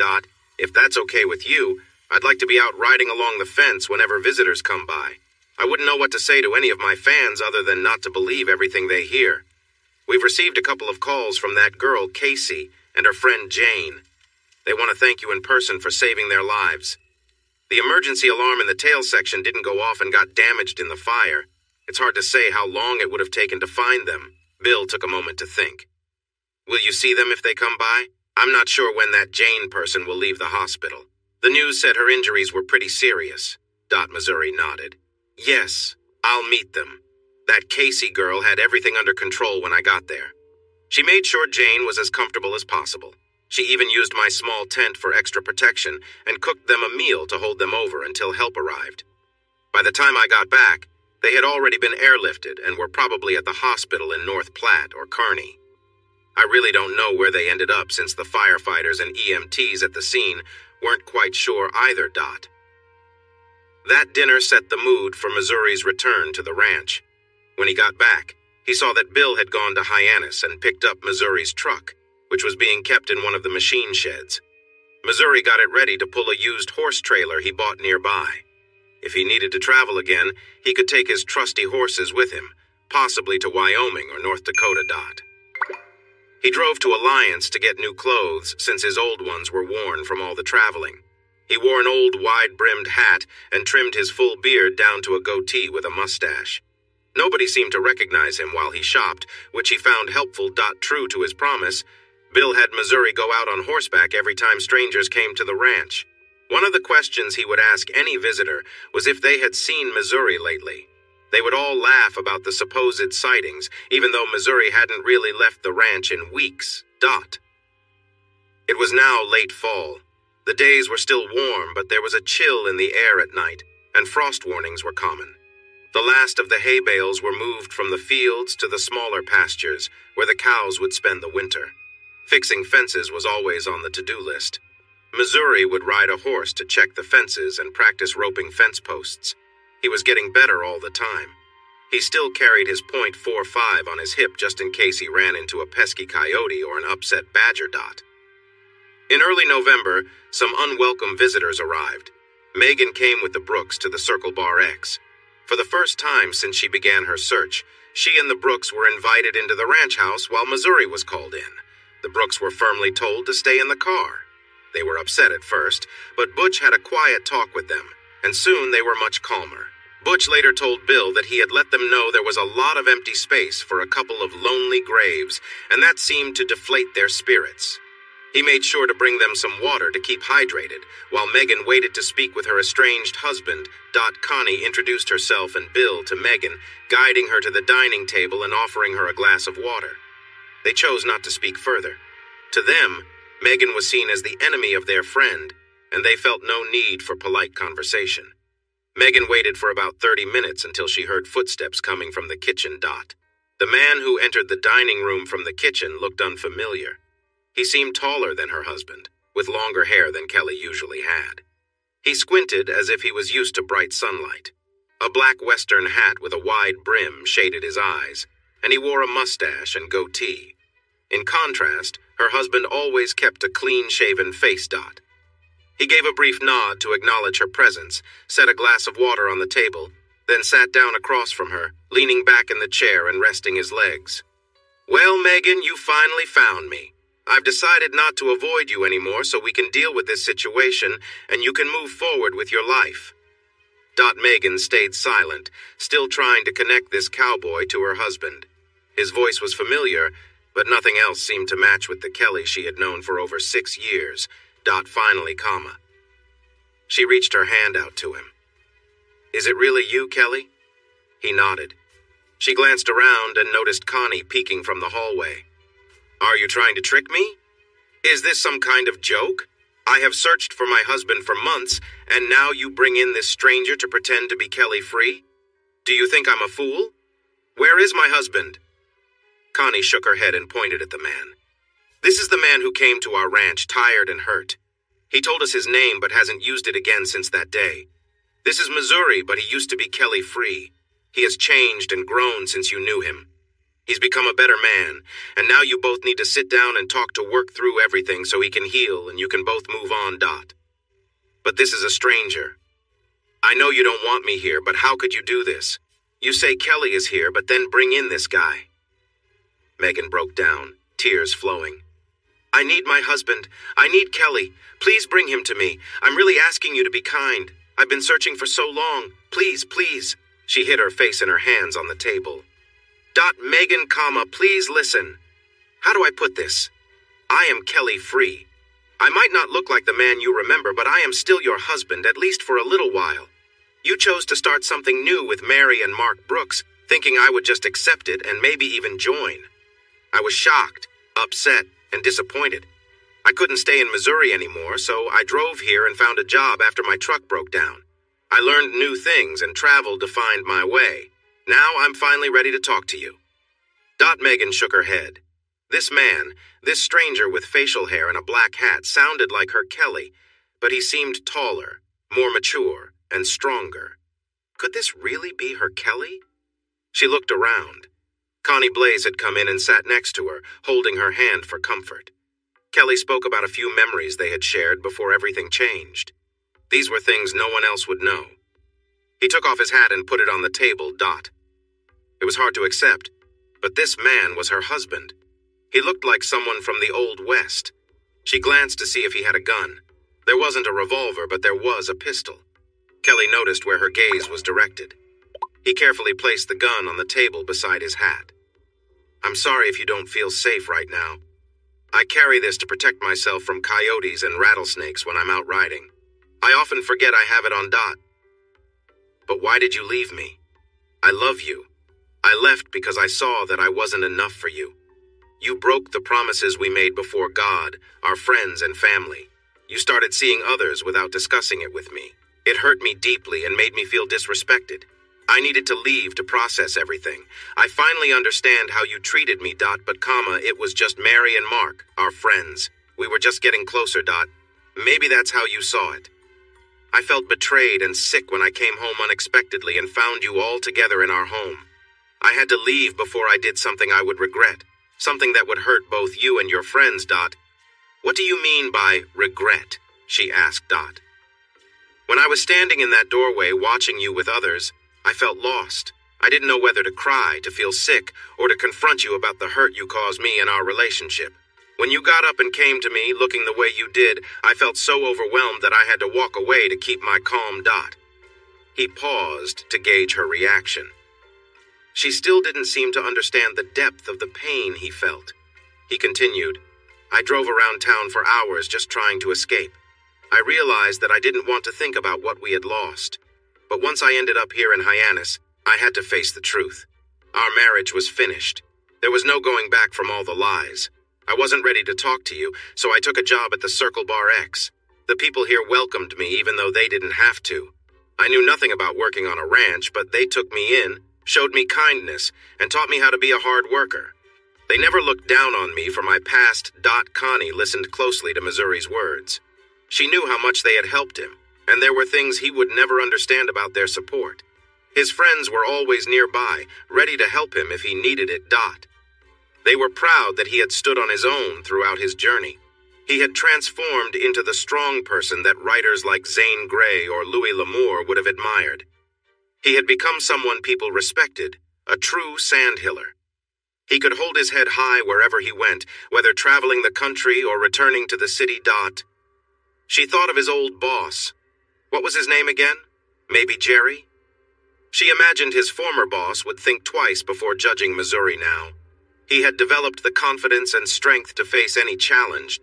If that's okay with you, I'd like to be out riding along the fence whenever visitors come by. I wouldn't know what to say to any of my fans other than not to believe everything they hear. We've received a couple of calls from that girl, Casey, and her friend Jane. They want to thank you in person for saving their lives. The emergency alarm in the tail section didn't go off and got damaged in the fire. It's hard to say how long it would have taken to find them. Bill took a moment to think. Will you see them if they come by? I'm not sure when that Jane person will leave the hospital. The news said her injuries were pretty serious. Missouri nodded. Yes, I'll meet them. That Casey girl had everything under control when I got there. She made sure Jane was as comfortable as possible. She even used my small tent for extra protection and cooked them a meal to hold them over until help arrived. By the time I got back, they had already been airlifted and were probably at the hospital in North Platte or Kearney. I really don't know where they ended up since the firefighters and EMTs at the scene weren't quite sure either. That dinner set the mood for Missouri's return to the ranch. When he got back, he saw that Bill had gone to Hyannis and picked up Missouri's truck, which was being kept in one of the machine sheds. Missouri got it ready to pull a used horse trailer he bought nearby. If he needed to travel again, he could take his trusty horses with him, possibly to Wyoming or North Dakota. He drove to Alliance to get new clothes since his old ones were worn from all the traveling. He wore an old wide-brimmed hat and trimmed his full beard down to a goatee with a mustache. Nobody seemed to recognize him while he shopped, which he found helpful. True to his promise, Bill had Missouri go out on horseback every time strangers came to the ranch. One of the questions he would ask any visitor was if they had seen Missouri lately. They would all laugh about the supposed sightings, even though Missouri hadn't really left the ranch in weeks. It was now late fall. The days were still warm, but there was a chill in the air at night, and frost warnings were common. The last of the hay bales were moved from the fields to the smaller pastures, where the cows would spend the winter. Fixing fences was always on the to-do list. Missouri would ride a horse to check the fences and practice roping fence posts. He was getting better all the time. He still carried his .45 on his hip just in case he ran into a pesky coyote or an upset badger. In early November, some unwelcome visitors arrived. Megan came with the Brooks to the Circle Bar X. For the first time since she began her search, she and the Brooks were invited into the ranch house while Missouri was called in. The Brooks were firmly told to stay in the car. They were upset at first, but Butch had a quiet talk with them, and soon they were much calmer. Butch later told Bill that he had let them know there was a lot of empty space for a couple of lonely graves, and that seemed to deflate their spirits. He made sure to bring them some water to keep hydrated, while Megan waited to speak with her estranged husband. Connie introduced herself and Bill to Megan, guiding her to the dining table and offering her a glass of water. They chose not to speak further. To them, Megan was seen as the enemy of their friend, and they felt no need for polite conversation. Megan waited for about 30 minutes until she heard footsteps coming from the kitchen. The man who entered the dining room from the kitchen looked unfamiliar. He seemed taller than her husband, with longer hair than Kelly usually had. He squinted as if he was used to bright sunlight. A black Western hat with a wide brim shaded his eyes, and he wore a mustache and goatee. In contrast, her husband always kept a clean-shaven face. He gave a brief nod to acknowledge her presence, set a glass of water on the table, then sat down across from her, leaning back in the chair and resting his legs. "Well, Megan, you finally found me. I've decided not to avoid you anymore so we can deal with this situation and you can move forward with your life." Megan stayed silent, still trying to connect this cowboy to her husband. His voice was familiar, but nothing else seemed to match with the Kelly she had known for over 6 years. Finally, she reached her hand out to him. "Is it really you, Kelly?" He nodded. She glanced around and noticed Connie peeking from the hallway. "Are you trying to trick me? Is this some kind of joke? I have searched for my husband for months, and now you bring in this stranger to pretend to be Kelly Free? Do you think I'm a fool? Where is my husband?" Connie shook her head and pointed at the man. "This is the man who came to our ranch tired and hurt. He told us his name but hasn't used it again since that day. This is Missouri, but he used to be Kelly Free. He has changed and grown since you knew him. He's become a better man, and now you both need to sit down and talk to work through everything so he can heal and you can both move on. But this is a stranger. I know you don't want me here, but how could you do this? You say Kelly is here, but then bring in this guy." Megan broke down, tears flowing. "I need my husband. I need Kelly. Please bring him to me. I'm really asking you to be kind. I've been searching for so long. Please, please." She hid her face in her hands on the table. Megan, please listen. How do I put this? I am Kelly Free. I might not look like the man you remember, but I am still your husband, at least for a little while. You chose to start something new with Mary and Mark Brooks, thinking I would just accept it and maybe even join. I was shocked, upset, and disappointed. I couldn't stay in Missouri anymore, so I drove here and found a job after my truck broke down. I learned new things and traveled to find my way. Now I'm finally ready to talk to you." Megan shook her head. This man, this stranger with facial hair and a black hat, sounded like her Kelly, but he seemed taller, more mature, and stronger. Could this really be her Kelly? She looked around. Connie Blaze had come in and sat next to her, holding her hand for comfort. Kelly spoke about a few memories they had shared before everything changed. These were things no one else would know. He took off his hat and put it on the table. It was hard to accept, but this man was her husband. He looked like someone from the Old West. She glanced to see if he had a gun. There wasn't a revolver, but there was a pistol. Kelly noticed where her gaze was directed. He carefully placed the gun on the table beside his hat. "I'm sorry if you don't feel safe right now. I carry this to protect myself from coyotes and rattlesnakes when I'm out riding. I often forget I have it on . But why did you leave me? I love you. I left because I saw that I wasn't enough for you. You broke the promises we made before God, our friends and family. You started seeing others without discussing it with me. It hurt me deeply and made me feel disrespected. I needed to leave to process everything. I finally understand how you treated me, but it was just Mary and Mark, our friends. We were just getting closer, Maybe that's how you saw it. I felt betrayed and sick when I came home unexpectedly and found you all together in our home. I had to leave before I did something I would regret, something that would hurt both you and your friends, What do you mean by regret? She asked, When I was standing in that doorway watching you with others, I felt lost. I didn't know whether to cry, to feel sick, or to confront you about the hurt you caused me in our relationship. When you got up and came to me, looking the way you did, I felt so overwhelmed that I had to walk away to keep my calm, He paused to gauge her reaction. She still didn't seem to understand the depth of the pain he felt. He continued, I drove around town for hours just trying to escape. I realized that I didn't want to think about what we had lost. But once I ended up here in Hyannis, I had to face the truth. Our marriage was finished. There was no going back from all the lies. I wasn't ready to talk to you, so I took a job at the Circle Bar X. The people here welcomed me even though they didn't have to. I knew nothing about working on a ranch, but they took me in, showed me kindness, and taught me how to be a hard worker. They never looked down on me for my past. Connie listened closely to Missouri's words. She knew how much they had helped him, and there were things he would never understand about their support. His friends were always nearby, ready to help him if he needed it. They were proud that he had stood on his own throughout his journey. He had transformed into the strong person that writers like Zane Grey or Louis L'Amour would have admired. He had become someone people respected, a true sandhiller. He could hold his head high wherever he went, whether traveling the country or returning to the city. She thought of his old boss. What was his name again? Maybe Jerry? She imagined his former boss would think twice before judging Missouri now. He had developed the confidence and strength to face any challenge.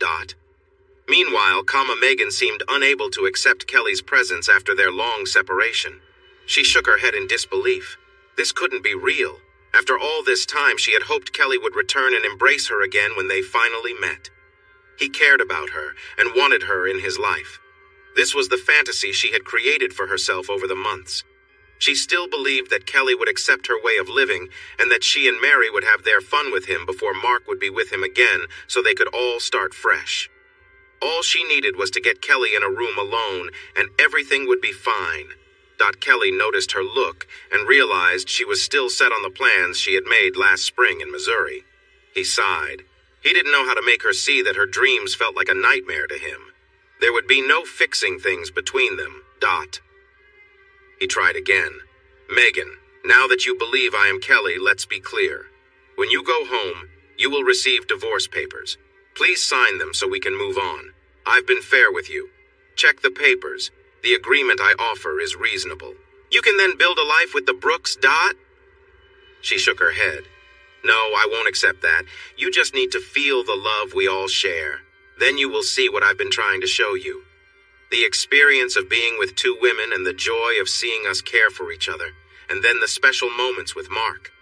Meanwhile, Megan seemed unable to accept Kelly's presence after their long separation. She shook her head in disbelief. This couldn't be real. After all this time, she had hoped Kelly would return and embrace her again when they finally met. He cared about her and wanted her in his life. This was the fantasy she had created for herself over the months. She still believed that Kelly would accept her way of living and that she and Mary would have their fun with him before Mark would be with him again so they could all start fresh. All she needed was to get Kelly in a room alone and everything would be fine. Kelly noticed her look and realized she was still set on the plans she had made last spring in Missouri. He sighed. He didn't know how to make her see that her dreams felt like a nightmare to him. There would be no fixing things between them. He tried again. Megan, now that you believe I am Kelly, let's be clear. When you go home, you will receive divorce papers. Please sign them so we can move on. I've been fair with you. Check the papers. The agreement I offer is reasonable. You can then build a life with the Brooks. She shook her head. No, I won't accept that. You just need to feel the love we all share. Then you will see what I've been trying to show you. The experience of being with two women and the joy of seeing us care for each other, and then the special moments with Mark.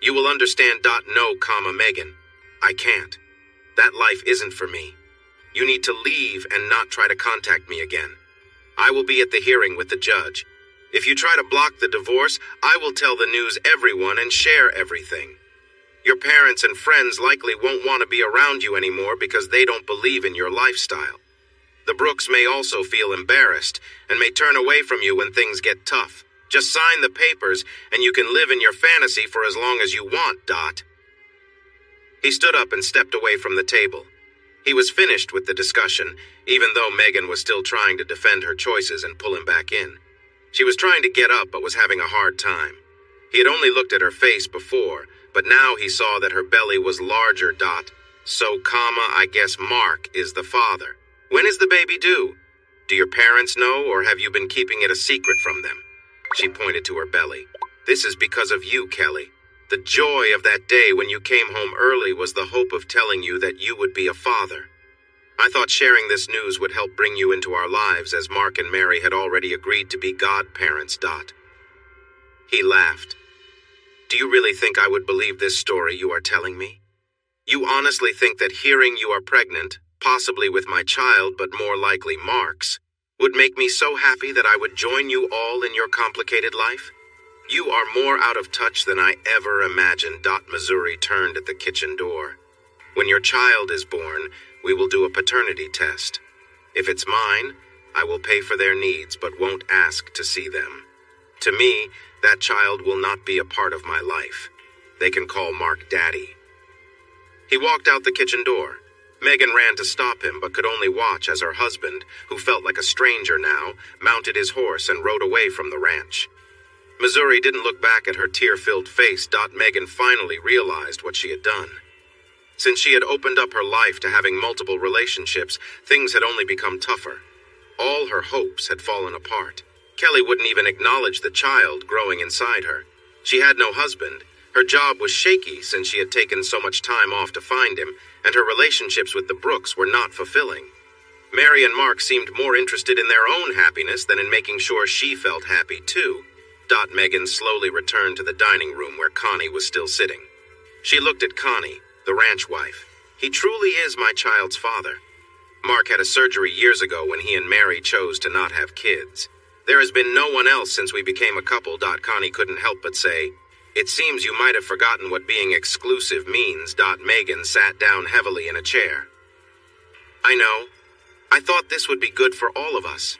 You will understand. No, Megan. I can't. That life isn't for me. You need to leave and not try to contact me again. I will be at the hearing with the judge. If you try to block the divorce, I will tell the news everyone and share everything. Your parents and friends likely won't want to be around you anymore because they don't believe in your lifestyle. The Brooks may also feel embarrassed and may turn away from you when things get tough. Just sign the papers and you can live in your fantasy for as long as you want. He stood up and stepped away from the table. He was finished with the discussion, even though Megan was still trying to defend her choices and pull him back in. She was trying to get up but was having a hard time. He had only looked at her face before, but now he saw that her belly was larger. So, I guess Mark is the father. When is the baby due? Do your parents know, or have you been keeping it a secret from them? She pointed to her belly. This is because of you, Kelly. The joy of that day when you came home early was the hope of telling you that you would be a father. I thought sharing this news would help bring you into our lives, as Mark and Mary had already agreed to be godparents. He laughed. Do you really think I would believe this story you are telling me? You honestly think that hearing you are pregnant, possibly with my child but more likely Mark's, would make me so happy that I would join you all in your complicated life? You are more out of touch than I ever imagined. Missouri turned at the kitchen door. When your child is born, we will do a paternity test. If it's mine, I will pay for their needs but won't ask to see them. To me, that child will not be a part of my life. They can call Mark Daddy. He walked out the kitchen door. Megan ran to stop him but could only watch as her husband, who felt like a stranger now, mounted his horse and rode away from the ranch. Missouri didn't look back at her tear-filled face. Megan finally realized what she had done. Since she had opened up her life to having multiple relationships, things had only become tougher. All her hopes had fallen apart. Kelly wouldn't even acknowledge the child growing inside her. She had no husband. Her job was shaky since she had taken so much time off to find him, and her relationships with the Brooks were not fulfilling. Mary and Mark seemed more interested in their own happiness than in making sure she felt happy too. Megan slowly returned to the dining room where Connie was still sitting. She looked at Connie, the ranch wife. He truly is my child's father. Mark had a surgery years ago when he and Mary chose to not have kids. There has been no one else since we became a couple. Connie couldn't help but say, "It seems you might have forgotten what being exclusive means." Megan sat down heavily in a chair. I know. I thought this would be good for all of us.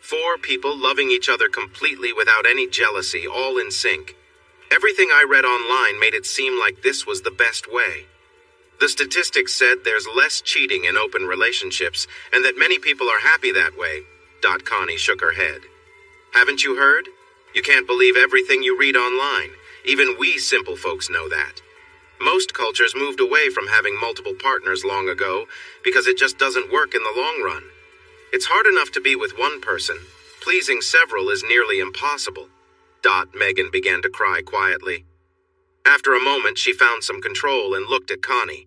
4 people loving each other completely without any jealousy, all in sync. Everything I read online made it seem like this was the best way. The statistics said there's less cheating in open relationships and that many people are happy that way. Connie shook her head. Haven't you heard? You can't believe everything you read online. Even we simple folks know that. Most cultures moved away from having multiple partners long ago because it just doesn't work in the long run. It's hard enough to be with one person. Pleasing several is nearly impossible. Megan began to cry quietly. After a moment, she found some control and looked at Connie.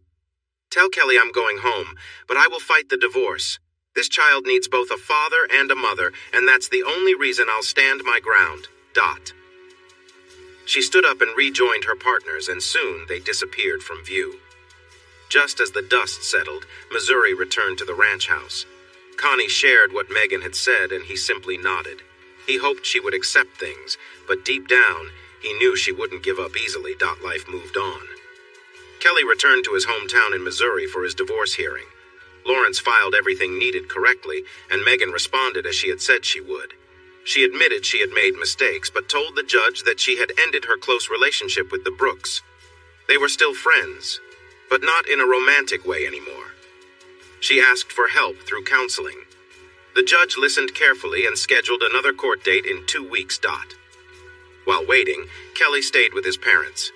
Tell Kelly I'm going home, but I will fight the divorce. This child needs both a father and a mother, and that's the only reason I'll stand my ground. She stood up and rejoined her partners, and soon they disappeared from view. Just as the dust settled, Missouri returned to the ranch house. Connie shared what Megan had said, and he simply nodded. He hoped she would accept things, but deep down, he knew she wouldn't give up easily. Life moved on. Kelly returned to his hometown in Missouri for his divorce hearing. Lawrence filed everything needed correctly, and Megan responded as she had said she would. She admitted she had made mistakes, but told the judge that she had ended her close relationship with the Brooks. They were still friends, but not in a romantic way anymore. She asked for help through counseling. The judge listened carefully and scheduled another court date in 2 weeks. While waiting, Kelly stayed with his parents.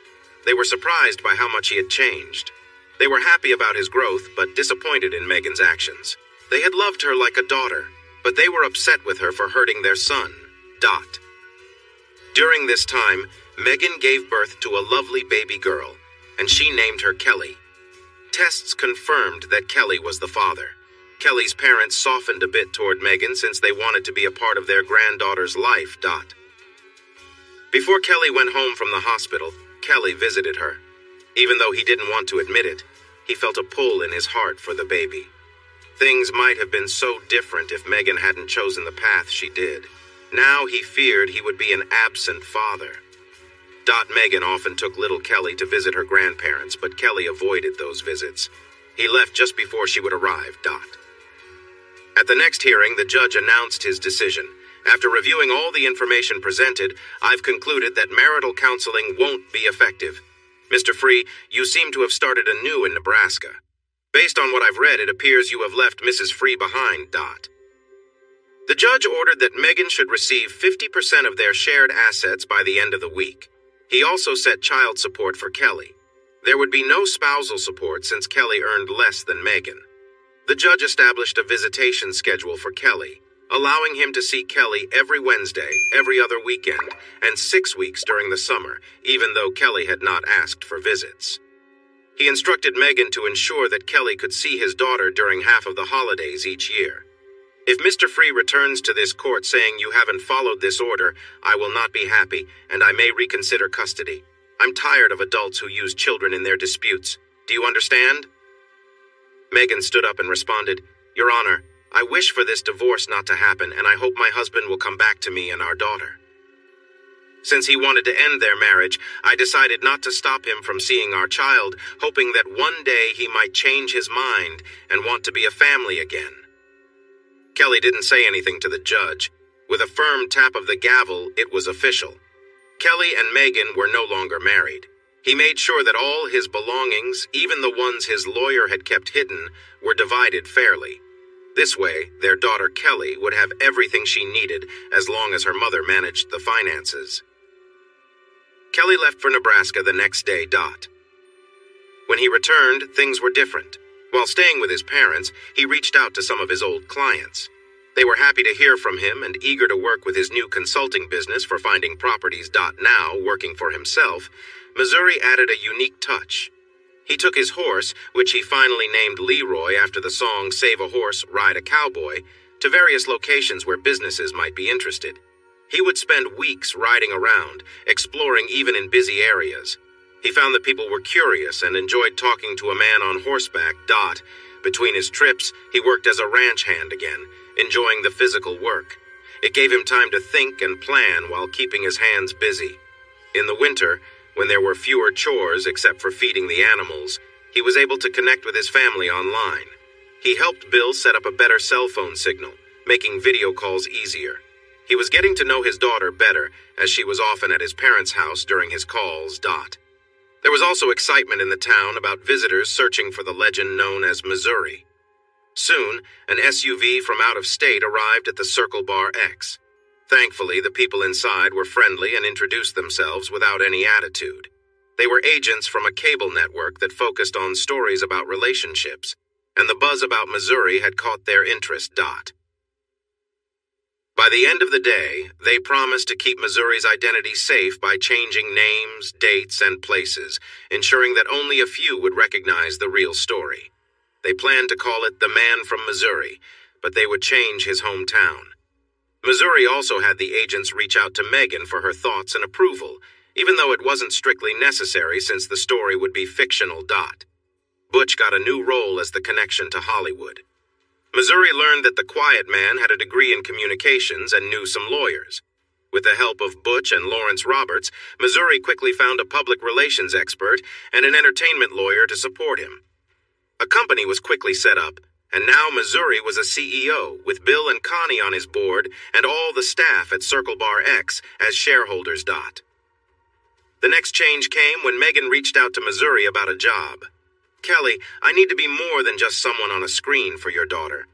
They were surprised by how much he had changed. They were happy about his growth, but disappointed in Megan's actions. They had loved her like a daughter, but they were upset with her for hurting their son. During this time, Megan gave birth to a lovely baby girl, and she named her Kelly. Tests confirmed that Kelly was the father. Kelly's parents softened a bit toward Megan since they wanted to be a part of their granddaughter's life. Before Kelly went home from the hospital, Kelly visited her. Even though he didn't want to admit it, he felt a pull in his heart for the baby. Things might have been so different if Megan hadn't chosen the path she did. Now he feared he would be an absent father. Megan often took little Kelly to visit her grandparents, but Kelly avoided those visits. He left just before she would arrive. At the next hearing, the judge announced his decision. After reviewing all the information presented, I've concluded that marital counseling won't be effective. Mr. Free, you seem to have started anew in Nebraska. Based on what I've read, it appears you have left Mrs. Free behind. The judge ordered that Megan should receive 50% of their shared assets by the end of the week. He also set child support for Kelly. There would be no spousal support since Kelly earned less than Megan. The judge established a visitation schedule for Kelly, allowing him to see Kelly every Wednesday, every other weekend, and 6 weeks during the summer, even though Kelly had not asked for visits. He instructed Megan to ensure that Kelly could see his daughter during half of the holidays each year. If Mr. Free returns to this court saying you haven't followed this order, I will not be happy, and I may reconsider custody. I'm tired of adults who use children in their disputes. Do you understand?" Megan stood up and responded, "Your Honor, I wish for this divorce not to happen, and I hope my husband will come back to me and our daughter." Since he wanted to end their marriage, I decided not to stop him from seeing our child, hoping that one day he might change his mind and want to be a family again. Kelly didn't say anything to the judge. With a firm tap of the gavel, it was official. Kelly and Megan were no longer married. He made sure that all his belongings, even the ones his lawyer had kept hidden, were divided fairly. This way, their daughter Kelly would have everything she needed as long as her mother managed the finances. Kelly left for Nebraska the next day. When he returned, things were different. While staying with his parents, he reached out to some of his old clients. They were happy to hear from him and eager to work with his new consulting business for finding properties. Now, working for himself, Missouri added a unique touch. He took his horse, which he finally named Leroy after the song Save a Horse, Ride a Cowboy, to various locations where businesses might be interested. He would spend weeks riding around, exploring even in busy areas. He found that people were curious and enjoyed talking to a man on horseback. Between his trips, he worked as a ranch hand again, enjoying the physical work. It gave him time to think and plan while keeping his hands busy. In the winter, when there were fewer chores except for feeding the animals, he was able to connect with his family online. He helped Bill set up a better cell phone signal, making video calls easier. He was getting to know his daughter better, as she was often at his parents' house during his calls. There was also excitement in the town about visitors searching for the legend known as Missouri. Soon, an SUV from out of state arrived at the Circle Bar X. Thankfully, the people inside were friendly and introduced themselves without any attitude. They were agents from a cable network that focused on stories about relationships, and the buzz about Missouri had caught their interest. By the end of the day, they promised to keep Missouri's identity safe by changing names, dates, and places, ensuring that only a few would recognize the real story. They planned to call it The Man from Missouri, but they would change his hometown. Missouri also had the agents reach out to Megan for her thoughts and approval, even though it wasn't strictly necessary since the story would be fictional. Butch got a new role as the connection to Hollywood. Missouri learned that the quiet man had a degree in communications and knew some lawyers. With the help of Butch and Lawrence Roberts, Missouri quickly found a public relations expert and an entertainment lawyer to support him. A company was quickly set up, and now Missouri was a CEO, with Bill and Connie on his board and all the staff at Circle Bar X as shareholders. The next change came when Megan reached out to Missouri about a job. "Kelly, I need to be more than just someone on a screen for your daughter.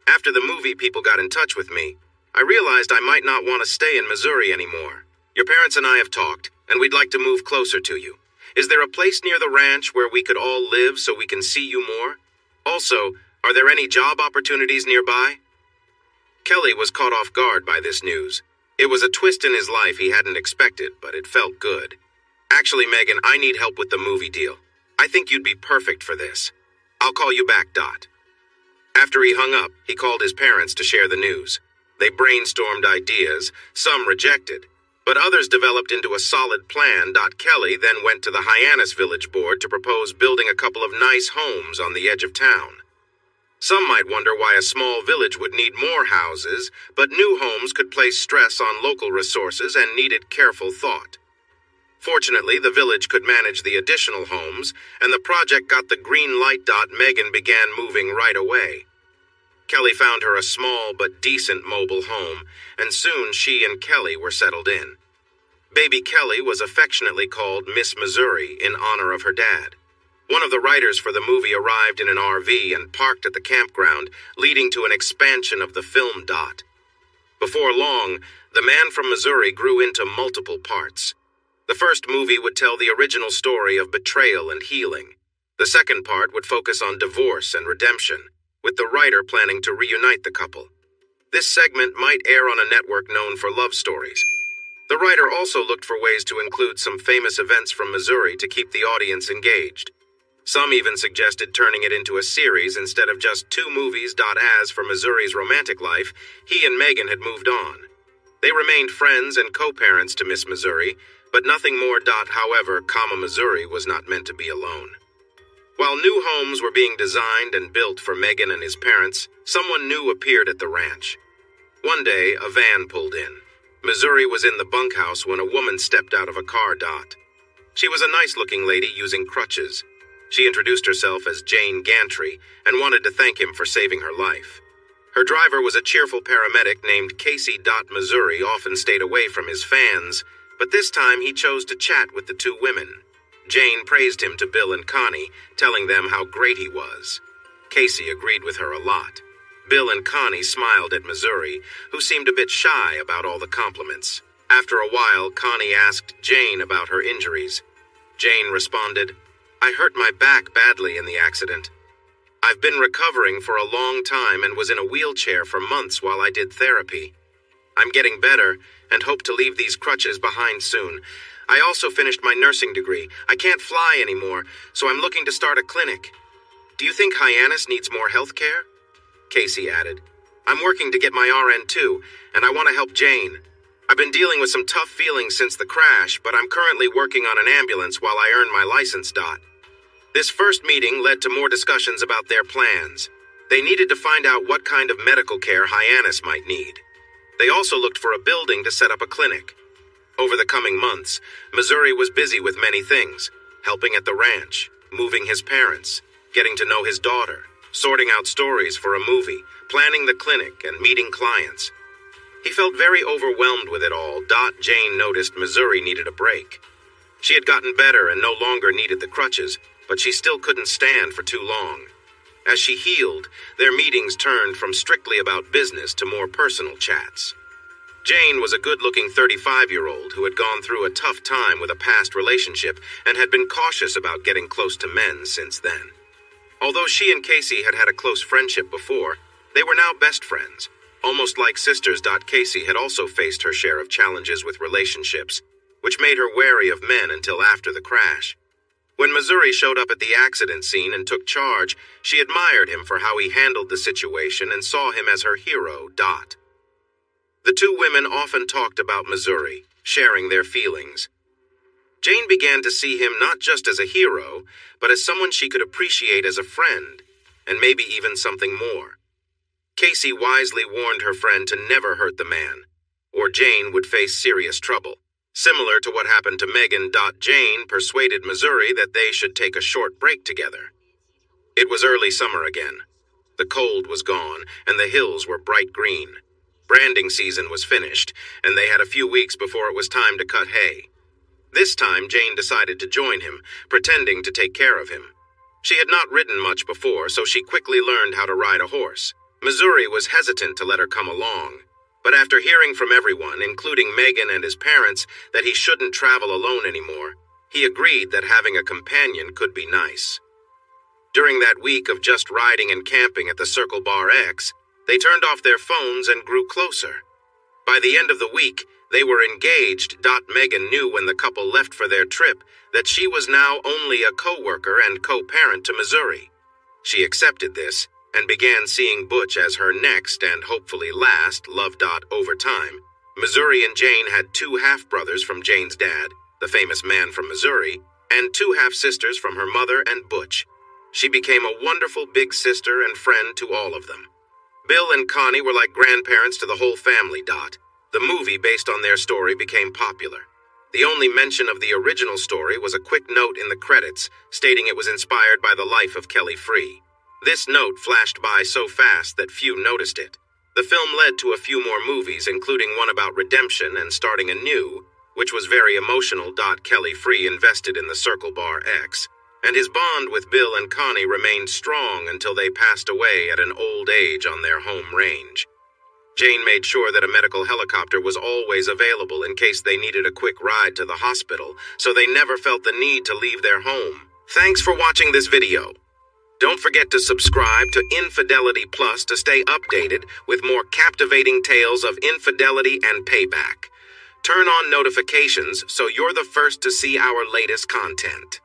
After the movie people got in touch with me, I realized I might not want to stay in Missouri anymore. Your parents and I have talked, and we'd like to move closer to you. Is there a place near the ranch where we could all live so we can see you more? Also, are there any job opportunities nearby?" Kelly was caught off guard by this news. It was a twist in his life he hadn't expected, but it felt good. "Actually, Megan, I need help with the movie deal. I think you'd be perfect for this. I'll call you back. After he hung up, he called his parents to share the news. They brainstormed ideas, some rejected, but others developed into a solid plan. Kelly then went to the Hyannis Village Board to propose building a couple of nice homes on the edge of town. Some might wonder why a small village would need more houses, but new homes could place stress on local resources and needed careful thought. Fortunately, the village could manage the additional homes, and the project got the green light. Megan began moving right away. Kelly found her a small but decent mobile home, and soon she and Kelly were settled in. Baby Kelly was affectionately called Miss Missouri in honor of her dad. One of the writers for the movie arrived in an RV and parked at the campground, leading to an expansion of the film. Before long, The Man from Missouri grew into multiple parts. The first movie would tell the original story of betrayal and healing. The second part would focus on divorce and redemption, with the writer planning to reunite the couple. This segment might air on a network known for love stories. The writer also looked for ways to include some famous events from Missouri to keep the audience engaged. Some even suggested turning it into a series instead of just 2 movies. As for Missouri's romantic life, he and Megan had moved on. They remained friends and co-parents to Miss Missouri, but nothing more. However, Missouri was not meant to be alone. While new homes were being designed and built for Megan and his parents, someone new appeared at the ranch. One day, a van pulled in. Missouri was in the bunkhouse when a woman stepped out of a car. She was a nice-looking lady using crutches. She introduced herself as Jane Gantry and wanted to thank him for saving her life. Her driver was a cheerful paramedic named Casey. Missouri often stayed away from his fans, but this time he chose to chat with the two women. Jane praised him to Bill and Connie, telling them how great he was. Casey agreed with her a lot. Bill and Connie smiled at Missouri, who seemed a bit shy about all the compliments. After a while, Connie asked Jane about her injuries. Jane responded, "I hurt my back badly in the accident. I've been recovering for a long time and was in a wheelchair for months while I did therapy. I'm getting better and hope to leave these crutches behind soon. I also finished my nursing degree. I can't fly anymore, so I'm looking to start a clinic. Do you think Hyannis needs more health care?" Casey added, "I'm working to get my RN too, and I want to help Jane. I've been dealing with some tough feelings since the crash, but I'm currently working on an ambulance while I earn my license. This first meeting led to more discussions about their plans. They needed to find out what kind of medical care Hyannis might need. They also looked for a building to set up a clinic. Over the coming months, Missouri was busy with many things, helping at the ranch, moving his parents, getting to know his daughter, sorting out stories for a movie, planning the clinic, and meeting clients. He felt very overwhelmed with it all. Jane noticed Missouri needed a break. She had gotten better and no longer needed the crutches, but she still couldn't stand for too long. As she healed, their meetings turned from strictly about business to more personal chats. Jane was a good-looking 35-year-old who had gone through a tough time with a past relationship and had been cautious about getting close to men since then. Although she and Casey had had a close friendship before, they were now best friends, almost like sisters. Casey had also faced her share of challenges with relationships, which made her wary of men until after the crash. When Missouri showed up at the accident scene and took charge, she admired him for how he handled the situation and saw him as her hero. The two women often talked about Missouri, sharing their feelings. Jane began to see him not just as a hero, but as someone she could appreciate as a friend, and maybe even something more. Casey wisely warned her friend to never hurt the man, or Jane would face serious trouble. Similar to what happened to Megan. Jane persuaded Missouri that they should take a short break together. It was early summer again. The cold was gone, and the hills were bright green. Branding season was finished, and they had a few weeks before it was time to cut hay. This time, Jane decided to join him, pretending to take care of him. She had not ridden much before, so she quickly learned how to ride a horse. Missouri was hesitant to let her come along, but after hearing from everyone, including Megan and his parents, that he shouldn't travel alone anymore, he agreed that having a companion could be nice. During that week of just riding and camping at the Circle Bar X, they turned off their phones and grew closer. By the end of the week, they were engaged. Megan knew when the couple left for their trip that she was now only a co-worker and co-parent to Missouri. She accepted this and began seeing Butch as her next and hopefully last love. Over time, Missouri and Jane had two half-brothers from Jane's dad, the famous man from Missouri, and two half-sisters from her mother and Butch. She became a wonderful big sister and friend to all of them. Bill and Connie were like grandparents to the whole family. The movie based on their story became popular. The only mention of the original story was a quick note in the credits stating it was inspired by the life of Kelly Free. This note flashed by so fast that few noticed it. The film led to a few more movies, including one about redemption and starting anew, which was very emotional. Kelly Free invested in the Circle Bar X, and his bond with Bill and Connie remained strong until they passed away at an old age on their home range. Jane made sure that a medical helicopter was always available in case they needed a quick ride to the hospital, so they never felt the need to leave their home. Thanks for watching this video. Don't forget to subscribe to Infidelity Plus to stay updated with more captivating tales of infidelity and payback. Turn on notifications so you're the first to see our latest content.